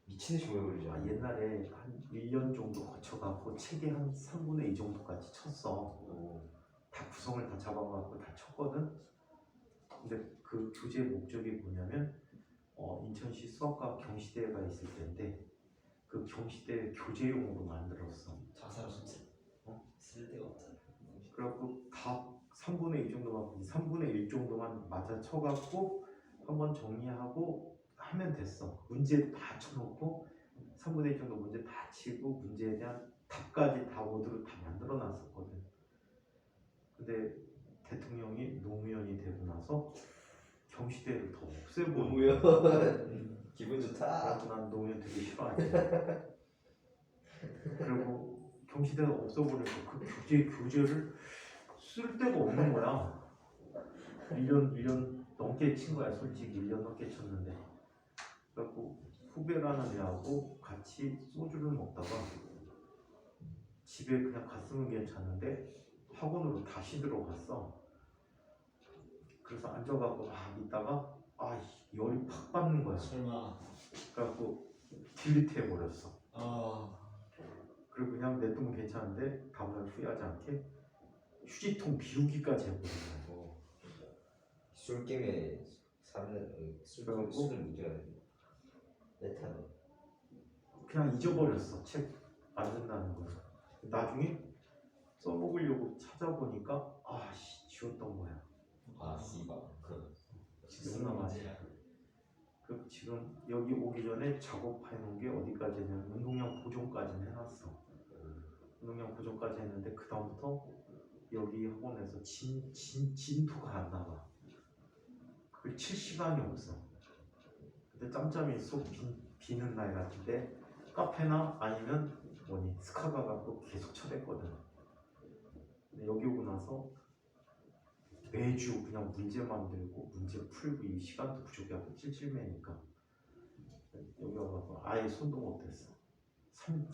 미친 듯이 오래 걸리지 않아? 옛날에 한 1년 정도 거쳐갖고 책이 한 3분의 2 정도까지 쳤어. 다 구성을 다 잡아갖고 다 쳤거든. 근데 그 교재의 목적이 뭐냐면 인천시 수학과 경시대회가 있을 때인데 그 경시대 교재용으로 만들었어. 자살 진짜. 쓸 데가 없잖아. 그래갖고 다 3분의 2 정도만 3분의 1 정도만 맞아 쳐갖고 한번 정리하고 하면 됐어. 문제 다 쳐놓고 3분의 1 정도 문제 다 치고 문제에 대한 답까지 다 워드로 다 만들어 놨었거든. 근데 대통령이 노무현이 되고 나서 경시대를 더 없애고 노무현. 기분 좋다. 그래서 난 노무현 되게 싫어하지. 그리고 경시대를 없애버리고 그 교재를 쓸 데가 없는 거야. 1년 넘게 친 거야. 솔직히 1년 넘게 쳤는데. 그래갖고 후배라는 애하고 같이 소주를 먹다가 집에 그냥 갔으면 괜찮은데 학원으로 다시 들어갔어. 그래서 앉아갖고 막 있다가 열이 팍 받는 거야. 설마. 그래갖고 딜리트 해버렸어. 아. 그리고 그냥 냅두면 괜찮은데 다음날 후회하지 않게 휴지통 비우기까지 해버린 거야. 술김에 사는 술을 묻어야 돼. 내 탓. 그냥 잊어버렸어. 책 만든다는 걸. 나중에 써먹으려고 찾아보니까 지웠던 거야. 씨발. 용남하지. 그 지금 여기 오기 전에 작업해 놓은 게 어디까지냐면 운동량 보존까지는 해놨어. 운동량 보존까지 정도까지 했는데 그 다음부터 여기 학원에서 진도가 안 나가. 그걸 칠 시간이 없어. 근데 짬짬이 속 비는 날 같은데 카페나 아니면 스카가 갖고 계속 쳐댔거든. 근데 여기 오고 나서 매주 그냥 문제 만들고 문제 풀고 이 시간도 부족해갖고 찔찔매니까 여기 와서 아예 손도 못했어. 3년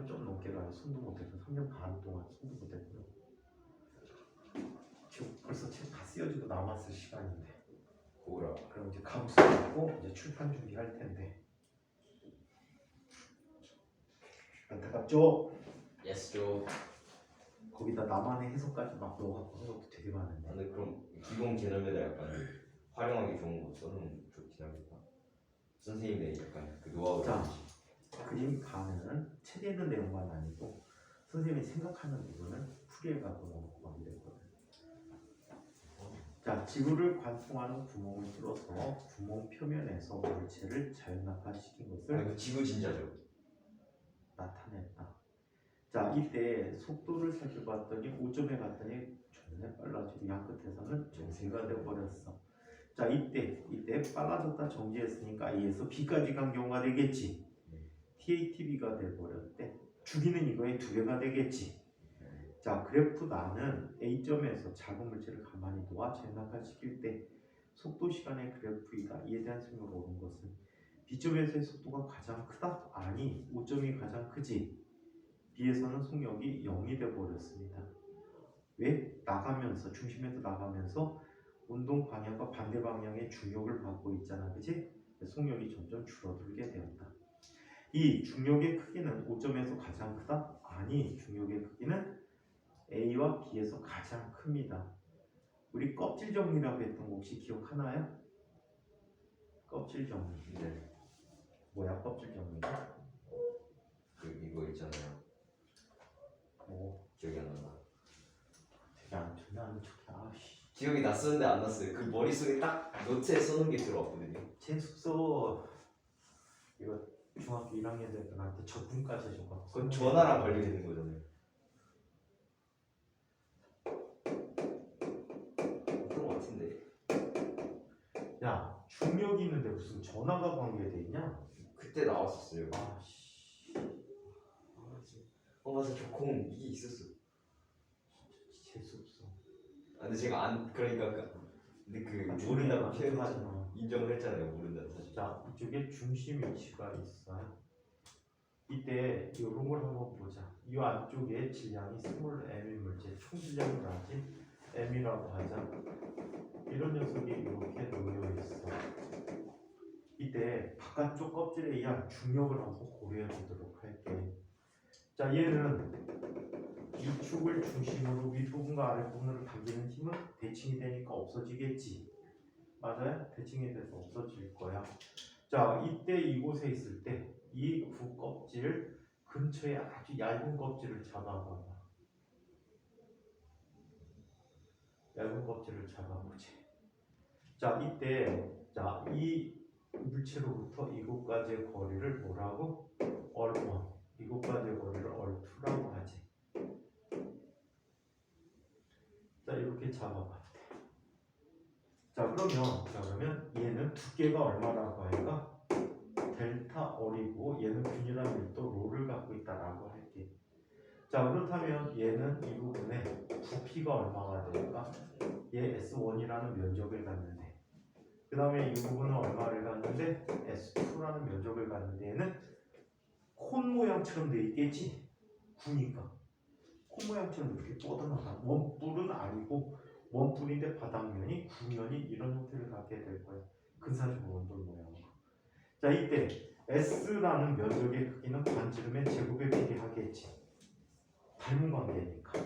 좀 넘게 가요. 손도 못했고 3년 반 동안 손도 못했고요. 지금 벌써 책 다 쓰여지고 남았을 시간인데 오라. 그럼 이제 감수 받고 이제 출판 준비할 텐데 안타깝죠? 예스 조. 거기다 나만의 해석까지 막 넣어갖고 한 것도 되게 많은데 근데 그럼 기본 개념에다 약간 활용하기 좋은 거 써놓으면 좋긴 하겠다. 선생님의 약간 그 노하우를. 자, 그림 가는 책에 있는 내용만 아니고 선생님이 생각하는 부분을 풀이해가고 넣고 막 이랬거든. 자, 지구를 관통하는 구멍을 뚫어서 구멍 표면에서 물체를 자연낙하시킨 것을 이거 지구 진짜죠? 나타냈다. 자, 이때 속도를 살펴봤더니 5점에 갔더니 존나 빨라지고 양 끝에서는 정세가 되어버렸어. 자, 이때 빨라졌다 정지했으니까 A에서 B까지 간 경우가 되겠지. TATB가 돼버렸대. 주기는 이거의 2배가 되겠지. 자, 그래프 나는 A점에서 작은 물체를 가만히 놓아 재낙하시킬 때 속도 시간의 그래프이다. 이에 대한 설명을 옳은 것은 B점에서의 속도가 가장 크다? 아니, 5점이 가장 크지. B에서는 속력이 0이 되어버렸습니다. 왜? 나가면서 중심에서 나가면서 운동 방향과 반대 방향의 중력을 받고 있잖아, 그치? 속력이 점점 줄어들게 되었다. 이 중력의 크기는 5점에서 가장 크다? 아니, 중력의 크기는 A와 B에서 가장 큽니다. 우리 껍질 정리라고 했던 거 혹시 기억하나요? 껍질 정리. 네. 뭐야 껍질 정리가? 이거 있잖아요. 기억이 안 난다. 되게 안 좋네 안 좋게. 아씨. 기억이 났었는데 안 났어요. 그 머릿속에 딱 노트에 써놓은 게 들어왔거든요. 제 숙소 이거 중학교 1학년 때 나한테 적분까지 해줘서 그건 전화랑 관련되는 거잖아요. 그런 거 같은데. 야, 중력이 있는데 무슨 전화가 관계돼 있냐? 그때 나왔었어요. 아씨. 맞아, 저 공 이게 있었어. 재수 없어. 근데 제가 안 그러니까 근데 그 모른다고 표현하잖아. 인정을 했잖아요. 모른다는 사실. 자, 이쪽에 중심 위치가 있어요. 이때 이런 걸 한번 보자. 이 안쪽에 질량이 스몰 m인 물체 총 질량을 하지 m이라고 하자. 이런 녀석이 이렇게 놓여 있어. 이때 바깥쪽 껍질에 의한 중력을 한번 고려해 보도록 할게. 자, 얘는 이 축을 중심으로 윗부분과 아랫부분으로 당기는 힘은 대칭이 되니까 없어지겠지. 맞아요? 대칭이 돼서 없어질 거야. 자, 이때 이곳에 있을 때 이 구껍질 근처에 아주 얇은 껍질을 잡아봐봐. 얇은 껍질을 잡아보지. 자, 이때 이 물체로부터 이곳까지의 거리를 뭐라고? 얼1. 이곳까지의 거리를 얼2라고 하지. 자, 이렇게 잡아봐도 돼. 자, 그러면 얘는 두께가 얼마라고 할까? 델타 얼이고 얘는 균일한 밀도 롤을 갖고 있다라고 할게. 자, 그렇다면 얘는 이 부분에 부피가 얼마가 될까? 얘 S1이라는 면적을 갖는데, 그 다음에 이 부분은 얼마를 갖는데? S2라는 면적을 갖는데, 얘는 콘 모양처럼 돼 있겠지? 구니까 콘 모양처럼 이렇게 뻗어나가. 원뿔은 아니고 원뿔인데 바닥면이 구면이 이런 형태를 갖게 될 거야. 근사적인 원뿔 모양으로. 자, 이때 S라는 면적의 크기는 반지름의 제곱에 비례하겠지. 닮은 관계니까.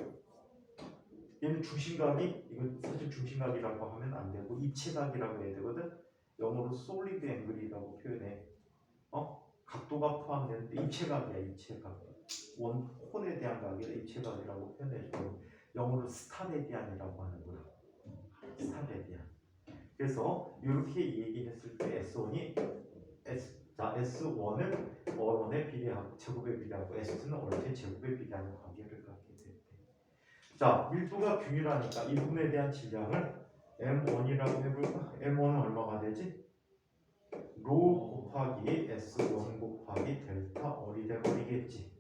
얘는 중심각이, 이건 사실 중심각이라고 하면 안 되고 입체각이라고 해야 되거든. 영어로 솔리드 앵글이라고 표현해. 각도가 포함되는데 입체각이야, 입체각. 원콘에 대한 각이라 입체각이라고 표현해주고 영어로 스타레디안이라고 하는 거야. 스타레디안. 그래서 이렇게 얘기했을 때 S1이 자, S1은 R1에 비례하고 제곱에 비례하고 S2는 R2의 제곱에 비례하는 관계를 갖게 됐대. 자, 밀도가 균일하니까 이 부분에 대한 질량을 M1이라고 해볼까? M1은 얼마가 되지? 로 곱하기 S1 곱하기 델타 R이 돼버리겠지.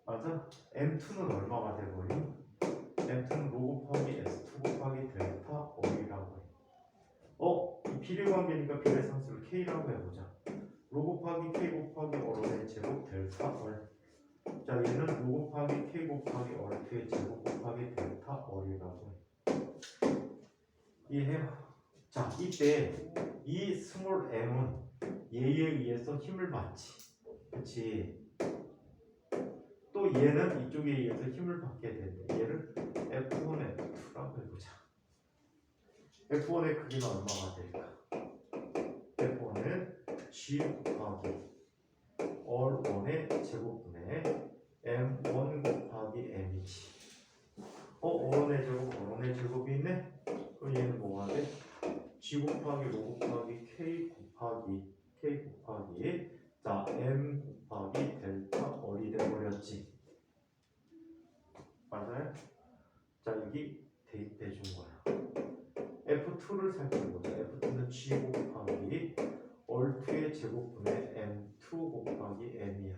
맞아? M2는 얼마가 돼버림? M2는 로 곱하기 S2 곱하기 델타 R이라고 해. 이 비례관계니까 비례상수를 K라고 해보자. 로 곱하기 K 곱하기 R의 제곱 델타 R. 자, 얘는 로 곱하기 K 곱하기 R의 제곱 곱하기 델타 R이라고 해. 이해해요? 자, 이때 이 스몰 m은 얘에 의해서 힘을 받지. 그치? 또 얘는 이쪽에 의해서 힘을 받게 되는데 얘를 F1, F2라고 해보자. F1의 크기는 얼마가 될까? F1은 G 곱하기 R1의 제곱분의 M1 곱하기 M이지. R1의 제곱, R1의 제곱이 있네? 그럼 얘는 뭐가 돼? G 곱하기 로 곱하기 K 곱하기 자 M 곱하기 델타 R이 돼버렸지. 맞아요? 자, 여기 대입해 준 거야. F2를 살펴보자. F2는 G 곱하기 R2의 제곱분의 M2 곱하기 M이야.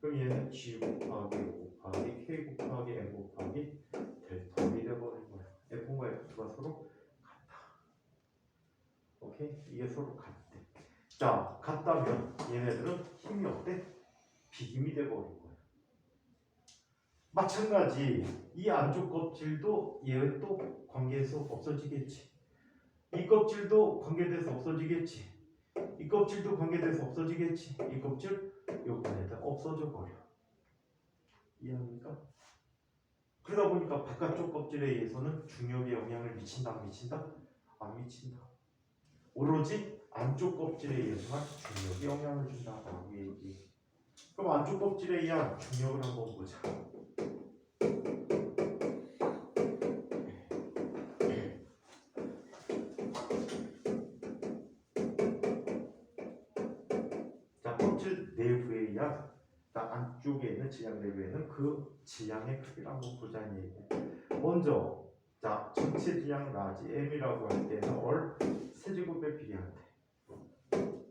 그럼 얘는 G 곱하기 로 곱하기 K 곱하기 M 곱하기 델타 R이 돼버린 거야. F1과 F2가 서로 같다. 오케이? 이게 서로 같대. 자, 같다면 얘네들은 힘이 어때? 비김이 돼버린 거야. 마찬가지 이 안쪽 껍질도 얘는 또 관계에서 없어지겠지. 이 껍질도 관계돼서 없어지겠지. 이 껍질도 관계돼서 없어지겠지. 이 껍질 요번에다 없어져 버려. 이해합니까? 그러다 보니까 바깥쪽 껍질에 의해서는 중력에 영향을 미친다 안 미친다? 안 미친다. 오로지 안쪽 껍질에 의해서만 중력이 영향을 준다라고 얘기해. 그럼 안쪽 껍질에 의한 중력을 한번 보자. 자, 껍질 내부에 의한 안쪽에 있는 질량 내부에 있는 그 질량의 크기를 한번 보자는 얘기예요. 먼저 자, 전체 질량 라지 M이라고 할 때는 R 세제곱에 비례한대.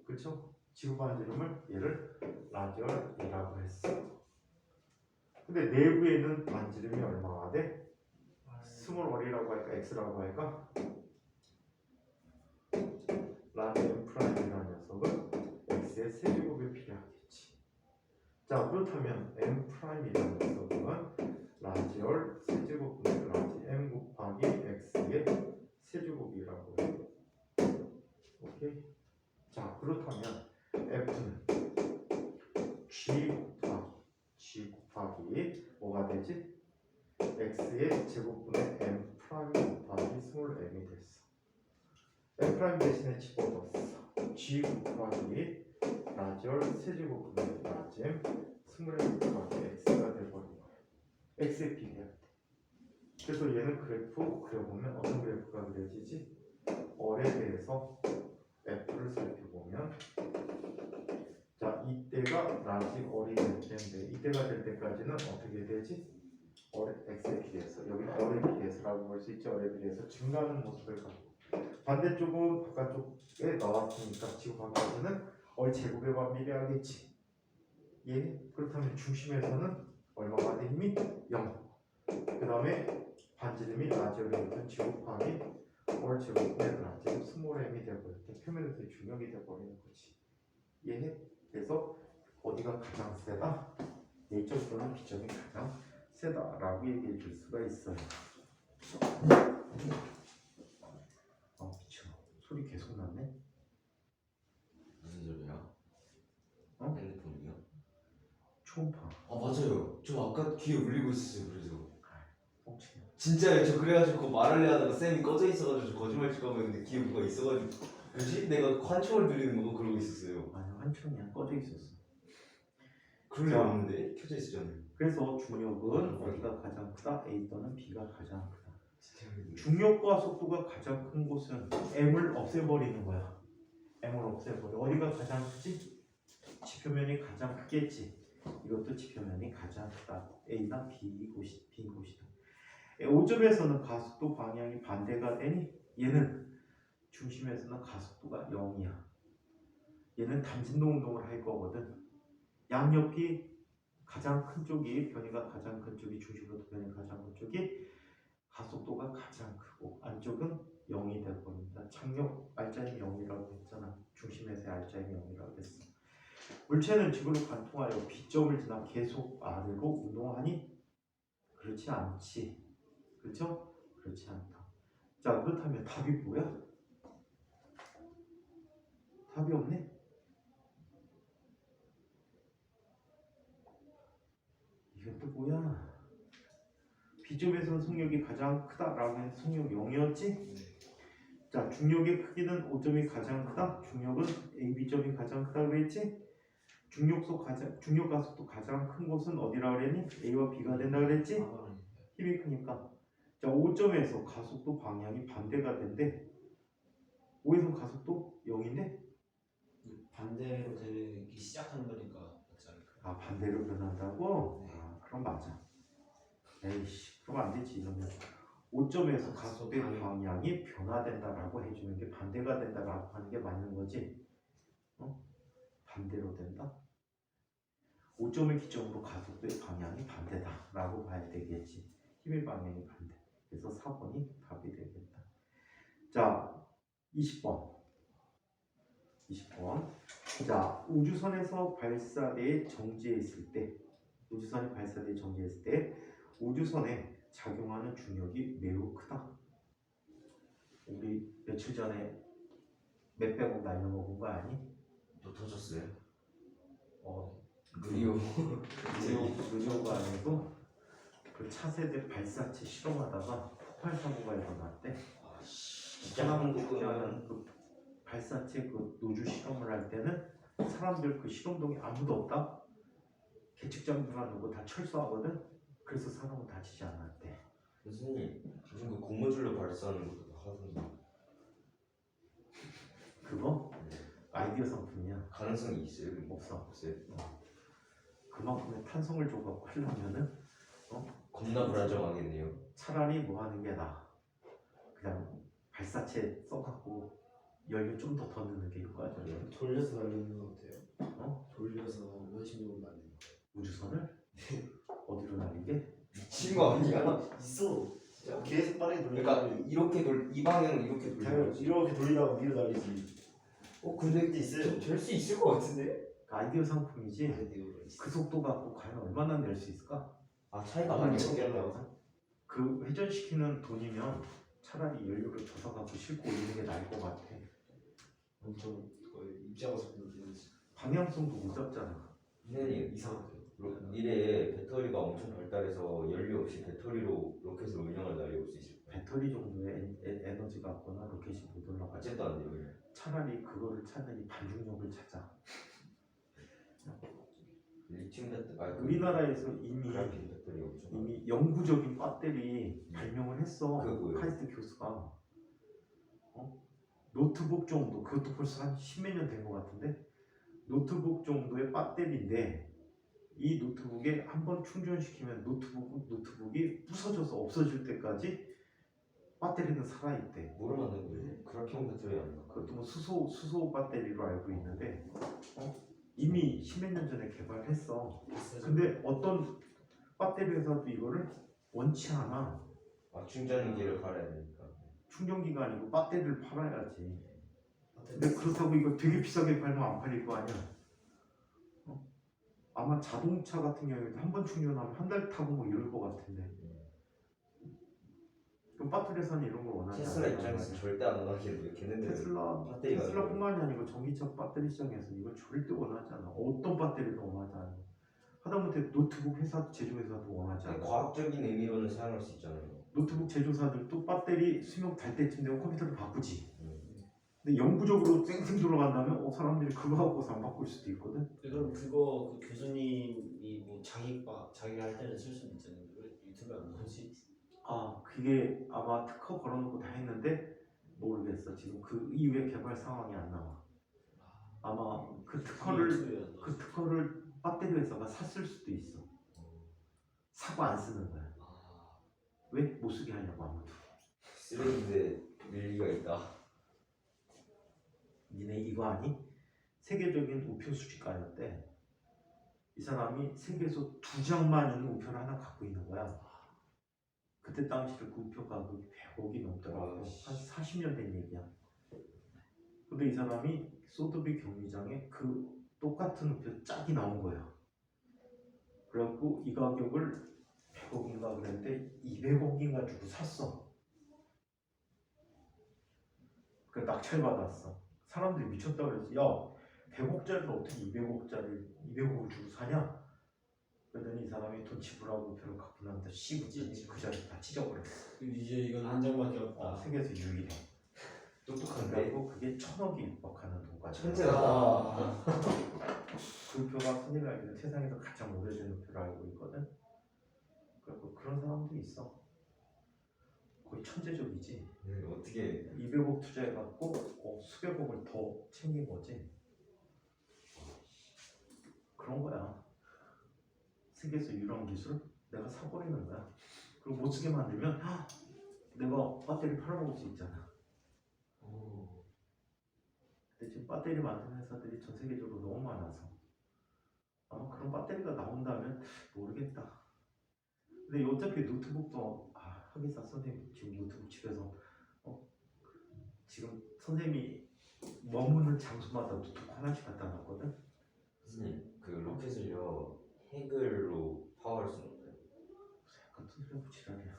그쵸? 지구 반지름을 얘를 라지얼이라고 했어. 근데 내부에 있는 반지름이 얼마가 돼? 스몰 R이라고 할까? X라고 할까? 라지 M 프라임이라는 녀석은 X의 세제곱에 비례하겠지. 자, 그렇다면 M 프라임이라는 녀석은 라지얼 세제곱분의 라지 M 곱하기 X의 세제곱이라고 해. 오케이? 자, 그렇다면 F는 G 곱하기 뭐가 되지? X의 제곱분의 M 프라임 곱하기 스몰 m이 됐어. M 프라임 대신에 집어넣었어. G 곱하기 라지얼 세제곱분의 라지 M 스몰 m 곱하기 X가 돼버린 거야. X에 비례할 때. 그래서 얘는 그래프 그려보면 어떤 그래프가 그려지지? R에 대해서 F를 살펴보면 자, 이때가 라지 R이 될 텐데 이때가 될 때까지는 어떻게 되지? X에 비례해서 여기는 R에 비례해서라고 볼 수 있죠. R에 비례해서 증가하는 모습을 갖고 반대쪽은 바깥쪽에 나왔으니까 지구 바깥에는 R 제곱에 반비례하겠지. 예? 그렇다면 중심에서는 얼마가 돼? 힘이 0. 그 다음에 반지름이 라지얼에 있던 G 곱하기 R 제곱분의 라지 스몰 m이 되어버릴 때 표면에서 중력이 되어버리는 거지. 예? 그래서 어디가 가장 세다? 내적으로는 비점이 가장 세다라고 얘기해 줄 수가 있어요. 미쳐. 소리 계속 나네. 무슨 소리야? 어? 핸드폰이요? 초음파. 맞아요. 저 아까 귀에 울리고 있었어요. 그래서 뻥치네. 진짜요. 저 그래가지고 그거 말하려 하다가 쌤이 꺼져 있어가지고 거짓말 칠까 봐 했는데 귀에 뭐가 있어가지고 뭐지? 내가 환청을 들리는 거 그러고 있었어요. 아니, 한쪽이야. 꺼져 있었어. 그럴 리 자. 없는데 켜져 있었잖아요. 그래서 중력은 어디가 가장 크다? A 또는 B가 가장 크다. 진짜 중력과 속도가 가장 큰 곳은 M을 없애버리는 거야. m을 없애버려. 어디가 가장 크지? 지표면이 가장 크겠지. 이것도 지표면이 가장 크다. A나 B인 곳이다. 5점에서는 가속도 방향이 반대가 되니 얘는 중심에서는 가속도가 0이야. 얘는 단진도 운동을 할 거거든. 양옆이 가장 큰 쪽이 변이가 가장 큰 쪽이 중심으로 변이 가장 큰 쪽이 가속도가 가장 크고 안쪽은 0이 되어버립니다. 착력 알짜임 0이라고 했잖아. 중심에서의 알짜임 0이라고 했어. 물체는 지구를 관통하여 B점을 지나 계속 아래로 운동하니? 그렇지 않지. 그렇죠? 그렇지 않다. 자, 그렇다면 답이 뭐야? 답이 없네? 이게 또 뭐야? B점에서는 속력이 가장 크다라고 해서 속력 0이었지? 자, 중력의 크기는 5점이 가장 크다. 중력은 AB점이 가장 크다고 했지? 중력 가속도 가장 큰 곳은 어디라고 그랬니? A와 B가 된다 그랬지? 힘이 크니까. 자, 5점에서 가속도 방향이 반대가 된대. 5에서 가속도 0인데? 반대로 되기 시작하는 거니까 맞지 않을까? 아, 반대로 변한다고? 아, 그럼 맞아. 에이씨, 그럼 안 되지. 이러면 5점에서 가속도의 방향이 변화된다라고 해주는 게 반대가 된다라고 하는 게 맞는 거지. 어? 반대로 된다? 5점을 기점으로 가속도의 방향이 반대다라고 봐야 되겠지. 힘의 방향이 반대. 그래서 4번이 답이 되겠다. 자, 20번. 자, 우주선에서 발사대에 정지해 있을 때, 우주선이 발사대에 정지했을 때 우주선에 작용하는 중력이 매우 크다. 우리 며칠 전에 몇백억 날려먹은 거 아니? 또 터졌어요? 그리고 루리오가 아니고 그 차세대 발사체 실험하다가 폭발 사고가 일어났대. 진짜 그 발사체 그 노즐 실험을 할 때는 사람들 그 실험동에 아무도 없다. 계측장비만 놓고 다 철수하거든. 그래서 사람은 다치지 않았대. 교수님 무슨 그 고무줄로 발사하는 것도 하던데 그거 아이디어 상품이야. 가능성이 있어요? 없어. 없어요? 그만큼의 탄성을 줘갖고 하려면은 겁나 불안정하겠네요. 차라리 뭐 하는 게 나아. 그냥 발사체 써갖고 연료 좀 더 넣는 게 효과적이야. 돌려서 날리는 건 어때요? 어? 돌려서 원심력으로 날리는 거. 우주선을 어디로 날리게? 미친 거 아니야? 있어. 진짜 계속 빠르게 돌리면. 그러니까 이렇게 이 방향으로 이렇게 당연 돌리는 이렇게 돌리다가 위로 날리지. 근데 그게 있어요. 될 수 있을 것 같은데? 아이디어 상품이지. 아이디어가 있어. 그 속도 갖고 과연 얼마나 낼 수 있을까? 아 차이가 많이 많이 적겠다고. 그 회전시키는 돈이면 차라리 연료를 줘서 갖고 싣고 오는 게 나을 것 같아. 엄청 거의 입자가 속도 되지. 방향성도 못 잡잖아. 선생님 이상하대요. 미래에 배터리가 엄청 발달해서 연료 없이 배터리로 로켓을 운영을 날려올 수 있을까요? 배터리 정도의 에너지 갖거나 로켓이 못 올라가지. 아직도 안 돼요. 차라리 그거를 찾는 이 반중력을 찾아. 리튬 배터리 우리나라에서 이미 그래핀 배터리 엄청 이미 영구적인 배터리 발명을 했어. 그거 뭐예요? 카이스트 교수가. 노트북 정도, 그것도 벌써 한 십몇 년 된 것 같은데 노트북 정도의 배터리인데 이 노트북에 한번 충전시키면 노트북이 부서져서 없어질 때까지 배터리는 살아있대. 뭐를 만든 거예요? 그래핀 배터리 아닌가? 그것도 뭐 수소 배터리로 알고 있는데 이미 십몇 년 전에 개발했어. 근데 어떤 배터리 회사도 이거를 원치 않아. 아 충전기를 갈아야 되니까. 충전기가 아니고 배터리를 팔아야지. 근데 그렇다고 이거 되게 비싸게 팔면 안 팔릴 거 아니야. 아마 자동차 같은 경우에도 한 번 충전하면 한 달 타고 뭐 이럴 것 같은데. 그럼 배터리 회사는 이런 걸 원하지 테슬라 않아. 입장에서 절대 안 원하겠네요. 걔네들 배터리가 테슬라뿐만이 아니고 전기차 배터리 시장에서 이걸 절대 원하지 않아. 어떤 배터리도 원하지 않아. 하다못해 노트북 회사 제조회사도 원하지 않아. 과학적인 의미로는 사용할 수 있잖아요. 노트북 제조사들도 배터리 수명 달 때쯤 되면 컴퓨터를 바꾸지. 근데 영구적으로 쌩쌩 돌아간다면 사람들이 그거 하고서 안 바꿀 수도 있거든. 그럼 그거 그 교수님이 뭐 자기가 할 때는 쓸 수는 있잖아요. 왜 유튜브에 안 나오지? 아, 그게 아마 특허 걸어놓고 다 했는데 모르겠어. 지금 그 이후에 개발 상황이 안 나와. 아마 그 특허를 배터리 회사가 샀을 수도 있어. 사고 안 쓰는 거야. 왜? 못 쓰게 하냐고 아무도. 쓰레기인데 일리가 있다. 니네 이거 아니? 세계적인 우표 수집가였대. 이 사람이 세계에서 2장만 있는 우표를 하나 갖고 있는 거야. 그때 당시를 그 우표 가격이 100억이 넘더라고. 한 40년 된 얘기야. 근데 이 사람이 소더비 경기장에 그 똑같은 우표 짝이 나온 거야. 그래갖고 이 가격을 100억인가 그랬는데 200억인가 주고 샀어. 그 낙찰받았어. 사람들이 미쳤다 그랬어. 야, 100억짜리를 어떻게 200억을 주고 사냐? 그러더니 이 사람이 돈 지불하고 표를 갖고 나는데 씹었더니 그 자리 다 찢어버렸어. 이제 이건 한 장밖에 없다. 세계에서 유일해. 똑똑한데. 그리고 그게 1000억이 육박하는 돈까지. 천재다. 그 표가 흔히 알기로 세상에서 가장 오래된 표를 알고 있거든. 그리고 그런 사람들이 있어. 거의 천재적이지. 어떻게 200억 투자해갖고 수백억을 더 챙긴 거지. 그런 거야. 세계에서 유일한 기술 내가 사버리는 거야. 그리고 못 쓰게 만들면 내가 배터리 팔아먹을 수 있잖아. 근데 지금 배터리 만드는 회사들이 전 세계적으로 너무 많아서 아마 그런 배터리가 나온다면 모르겠다. 근데 어차피 노트북도 하기사 선생님 지금 노트북 집에서 지금 선생님이 머무는 장소마다 노트북 하나씩 갖다 놨거든. 선생님 그 로켓을요 핵으로 파워할 수는 없어요. 약간 소리하고 지랄이야.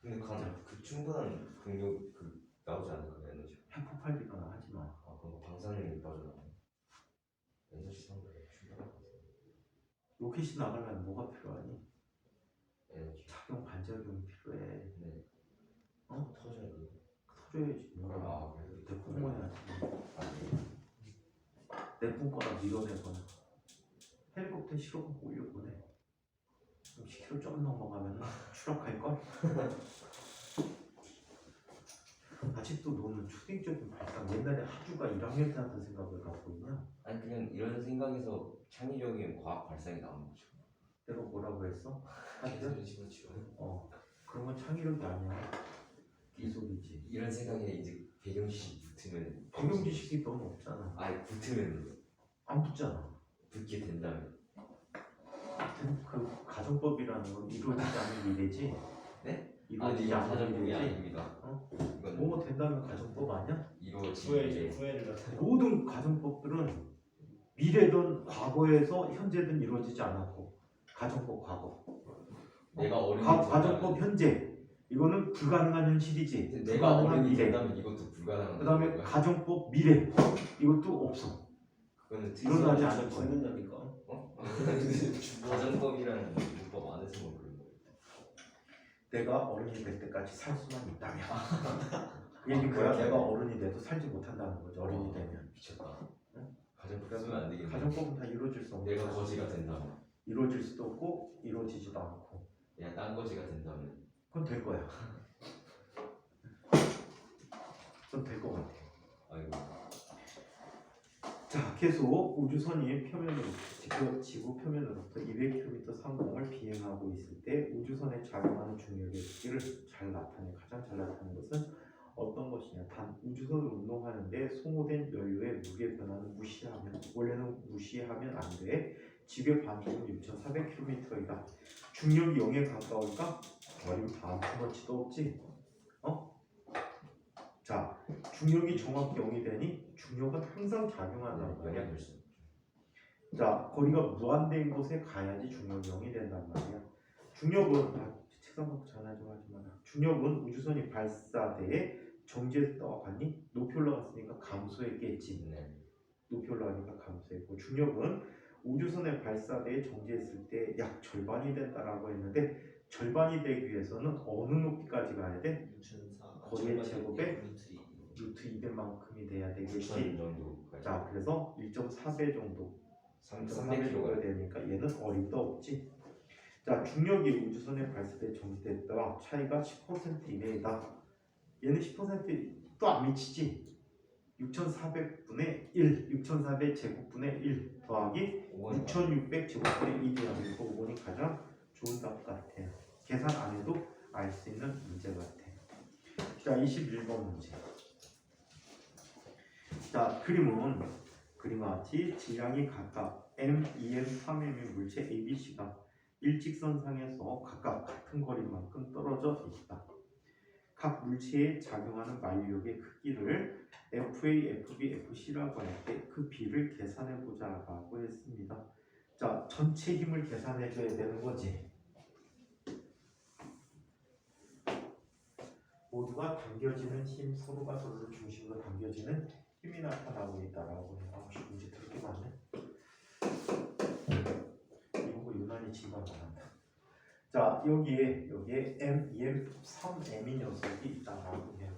근데 그 충분한 공격 나오지 않을까요 에너지? 핵 폭발이거나 하지 마. 아 그럼 방사능이 빠져나와요. 에너지 상당히 충분한 것 같아요. 로켓이 나가려면 뭐가 필요하니? 에너지. 작용 반작용이 필요해. 네. 터져야 돼요. 터져야지 뭐. 그래서 내 뿜어야지. 내 뿜거나 밀어내거나. 헬리콥터 실어갖고 올려보내. 10km 좀 넘어가면 추락할걸? 아직도 너는 초딩적인 발상, 옛날에 하주가 1학년 때 하던 생각을 갖고 있냐? 아니 그냥 이런 생각에서 창의적인 과학 발상이 나오는 거죠. 내가 뭐라고 했어? 하주? 계산을 집어치워. 그런 건 창의력이 아니야. 기술이지. 이런 생각에 이제 배경 지식 붙으면 적용 지식이 너무 없잖아. 아니 붙으면 안 붙잖아. 붙게 된다면 그 가정법이라는 건 이루어지지 않는 미래지. 네? 이루어지지 이건 않는 사전법이 미래지. 아닙니다. 이건 뭐 된다면 가정법 아니야? 이루어지게 후회를 나타내. 모든 가정법들은 미래든 과거에서 현재든 이루어지지 않았고 가정법 과거. 내가 어른이 가정법 현재. 이거는 불가능한 현실이지. 내가 불가능한 어른이 미래. 된다면 이것도 불가능한 그다음에 거야. 가정법 미래. 이것도 없어. 그거는 일어나지 않을 거야. 죽는다니까. 가정법이라는 문법 안에서만 그런 거예요. 내가 어른이 될 때까지 살 수만 있다면. 그러니까 내가 어른이 돼도 살지 못한다는 거죠. 어른이 되면. 미쳤다. 응? 가정법 쓰면 안 되겠네. 가정법은 다 이루어질 수 없는 내가 거야. 거지가 된다면, 이루어질 수도 없고 이루어지지도 않고. 내가 딴 거지가 된다면, 그건 될 거야. 그건 될 것 같아. 아이고. 자, 계속 우주선이 지구 표면으로부터 200km 상공을 비행하고 있을 때 우주선에 작용하는 중력의 크기를 가장 잘 나타내는 것은 어떤 것이냐? 단 우주선을 운동하는데 소모된 연료의 무게 변화는 원래는 무시하면 안 돼. 지구의 반경은 6,400km이다. 중력이 0에 가까울까? 어림 다음 투머치도 없지. 자, 중력이 정확히 0이 되니 중력은 항상 작용한단 말이야. 영향될 수 없죠. 자, 거리가 무한대인 곳에 가야지 중력이 0이 된단 말이야. 중력은 책상 갖고 전화 좀 하지 마라. 중력은 우주선이 발사대에 정지했다고 봤니? 높이 올라갔으니까 감소했겠지. 네. 높이 올라가니까 감소했고, 중력은 우주선의 발사대에 정지했을 때 약 절반이 된다라고 했는데 절반이 되기 위해서는 어느 높이까지 가야 돼? 거리의 제곱에 루트 200만큼이 돼야 9천 되겠지. 정도. 자, 그래서 1.4배 정도 3배 300kg. 정도가 되니까 얘는 어림도 없지. 자, 중력이 우주선의 발사대에 정지됐다가 차이가 10% 이내이다. 얘는 10%도 안 미치지. 6,400분의 1, 6,400 제곱분의 1 더하기 6,600 제곱분의 2 더하기 이거 5번이 가장 좋은 답 같아요. 계산 안 해도 알 수 있는 문제 같아요. 자, 21번 문제. 자, 그림은 그림과 같이 질량이 각각 m, 2m, 3m의 물체 A, B, C가 일직선상에서 각각 같은 거리만큼 떨어져 있다. 각 물체에 작용하는 만류력의 크기를 FA, FB, FC라고 할 때 그 B를 계산해 보자라고 했습니다. 자, 전체 힘을 계산해 줘야 되는 거지. 모두가 당겨지는 힘, 서로가 서로를 중심으로 당겨지는 힘이 나타나고 있다라고 해요. 아, 문제 그렇게 많네. 이런 거 유난히 진단 잘한다. 자, 여기에 M, 2M, 3M이 녀석이 있다라고 해요.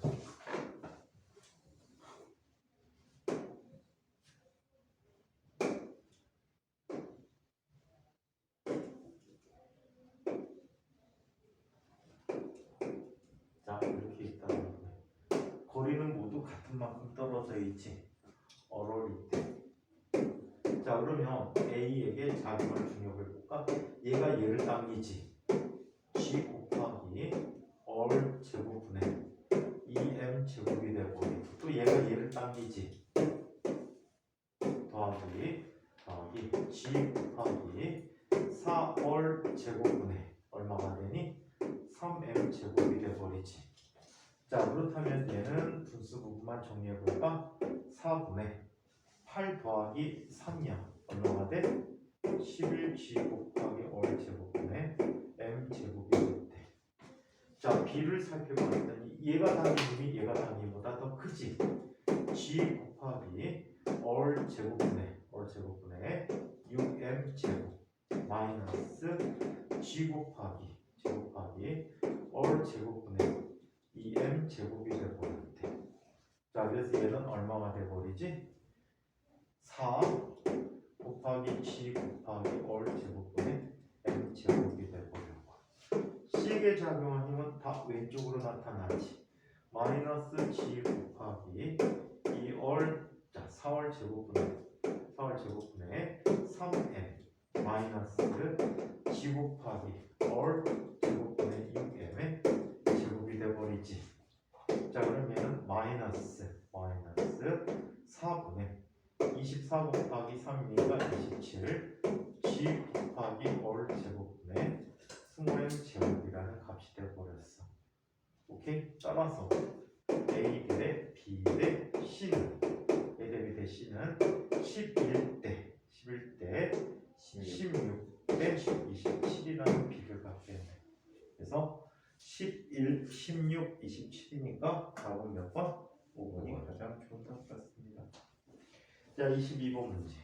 자, 이렇게 있다는 거예요. 거리는 모두 같은 만큼 떨어져 있지. 어롤일 때. 자, 그러면 A에게 작용할 중력을 볼까? 얘가 얘를 당기지. G 곱하기 얼 제곱분의 2M 제곱이 되고 또 얘가 얘를 당기지. 더하기 G 곱하기 4얼 제곱분의 얼마가 되니? 3M 제곱이 돼버리지. 자, 그렇다면 얘는 분수 부분만 정리해볼까? 4분의 8 더하기 3이야. 얼마가 돼? 11G 곱하기 월 제곱분의 M 제곱이 됐대. 자, B를 살펴봤더니 얘가 당긴 힘이 얘가 당긴 힘보다 더 크지. G 곱하기 월 제곱분의 6M 제곱 마이너스 G 곱하기 월 제곱분의 2M 제곱이 돼버렸대. 자, 그래서 얘는 얼마가 돼버리지? 4 곱하기 G 곱하기 월 제곱분의 M 제곱이 돼버렸고 C에게 작용한 힘은 다 왼쪽으로 나타나지. 마이너스 G 곱하기 2월 4월 제곱분의 3M 마이너스 G 곱하기 월 제곱분의 6M의 제곱이 돼버리지. 자, 그러면 마이너스 4분의 24 곱하기 3이니까 27 G 곱하기 월 제곱분의 20M 제곱이라는 값이 돼버렸어. 오케이? 따라서 A 대 B 대 C는 A 대 B 대 C는 11대 16대 27이라는 비를 갖게 돼. 그래서 11, 16, 27이니까 답은 몇 번? 5번이 가장 좋은 답 같습니다. 자, 22번 문제.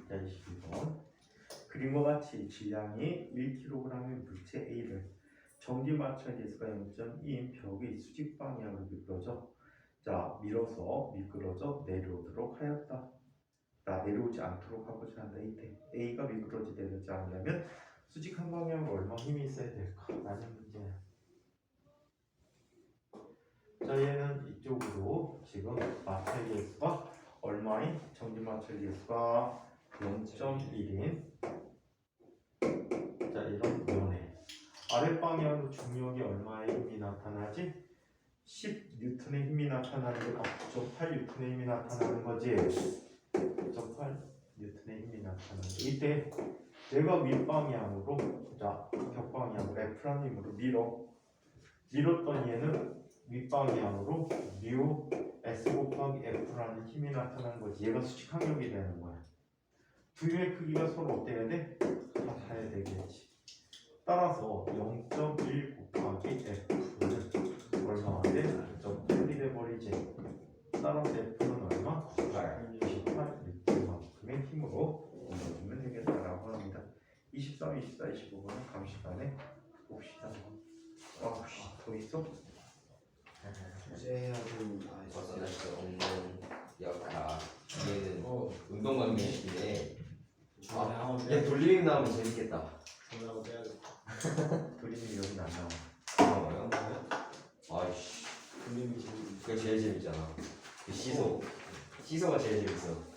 자, 22번. 그림과 같이 질량이 1kg의 물체 A를 정지 마찰 계수가 0.2인 벽의 수직 방향으로 미끄러져. 자, 밀어서 미끄러져 내려오도록 하였다. 자, 내려오지 않도록 하고자 한다. 이때 A가 미끄러지지 되지 않으려면 수직한 방향으로 얼마 힘이 있어야 될까? 라는 문제야. 자, 얘는 이쪽으로 지금 마찰 계수가 얼마인? 정지 마찰 계수가 0.1인 자, 이런 면에 아랫방향으로 중력이 얼마의 힘이 나타나지? 10N의 힘이 나타나는 게 9.8N의 힘이 나타나는 거지. 9.8N의 힘이 나타나는 거. 이때 내가 윗방향으로 자, 격방향으로 F라는 힘으로 밀었던 얘는 윗방향으로 뮤 S 곱하기 F라는 힘이 나타나는 거지. 얘가 수직항력이 되는 거야. 두유의 크기가 서로 어때야 돼? 같아야 되겠지. 따라서 0.1 곱하기 F는 얼마가 돼? 0.8이 돼버리지. 따라서 F는 얼마? 18N만큼의 힘으로 옮겨주면 되겠다라고 합니다. 23, 24, 25번은 다음 시간에 봅시다. 더 있어? 주제해야 되는 벗어날 수 없는 역할. 얘는 운동관계인데 중간에 한번 얘 돌리밍 나오면 재밌겠다. 전화 한번 빼야겠다. 돌리는 여기는 안 나와. 잠깐만요. 아이씨, 돌리는 재밌는. 그게 제일 재밌잖아. 그 시소가 제일 재밌어.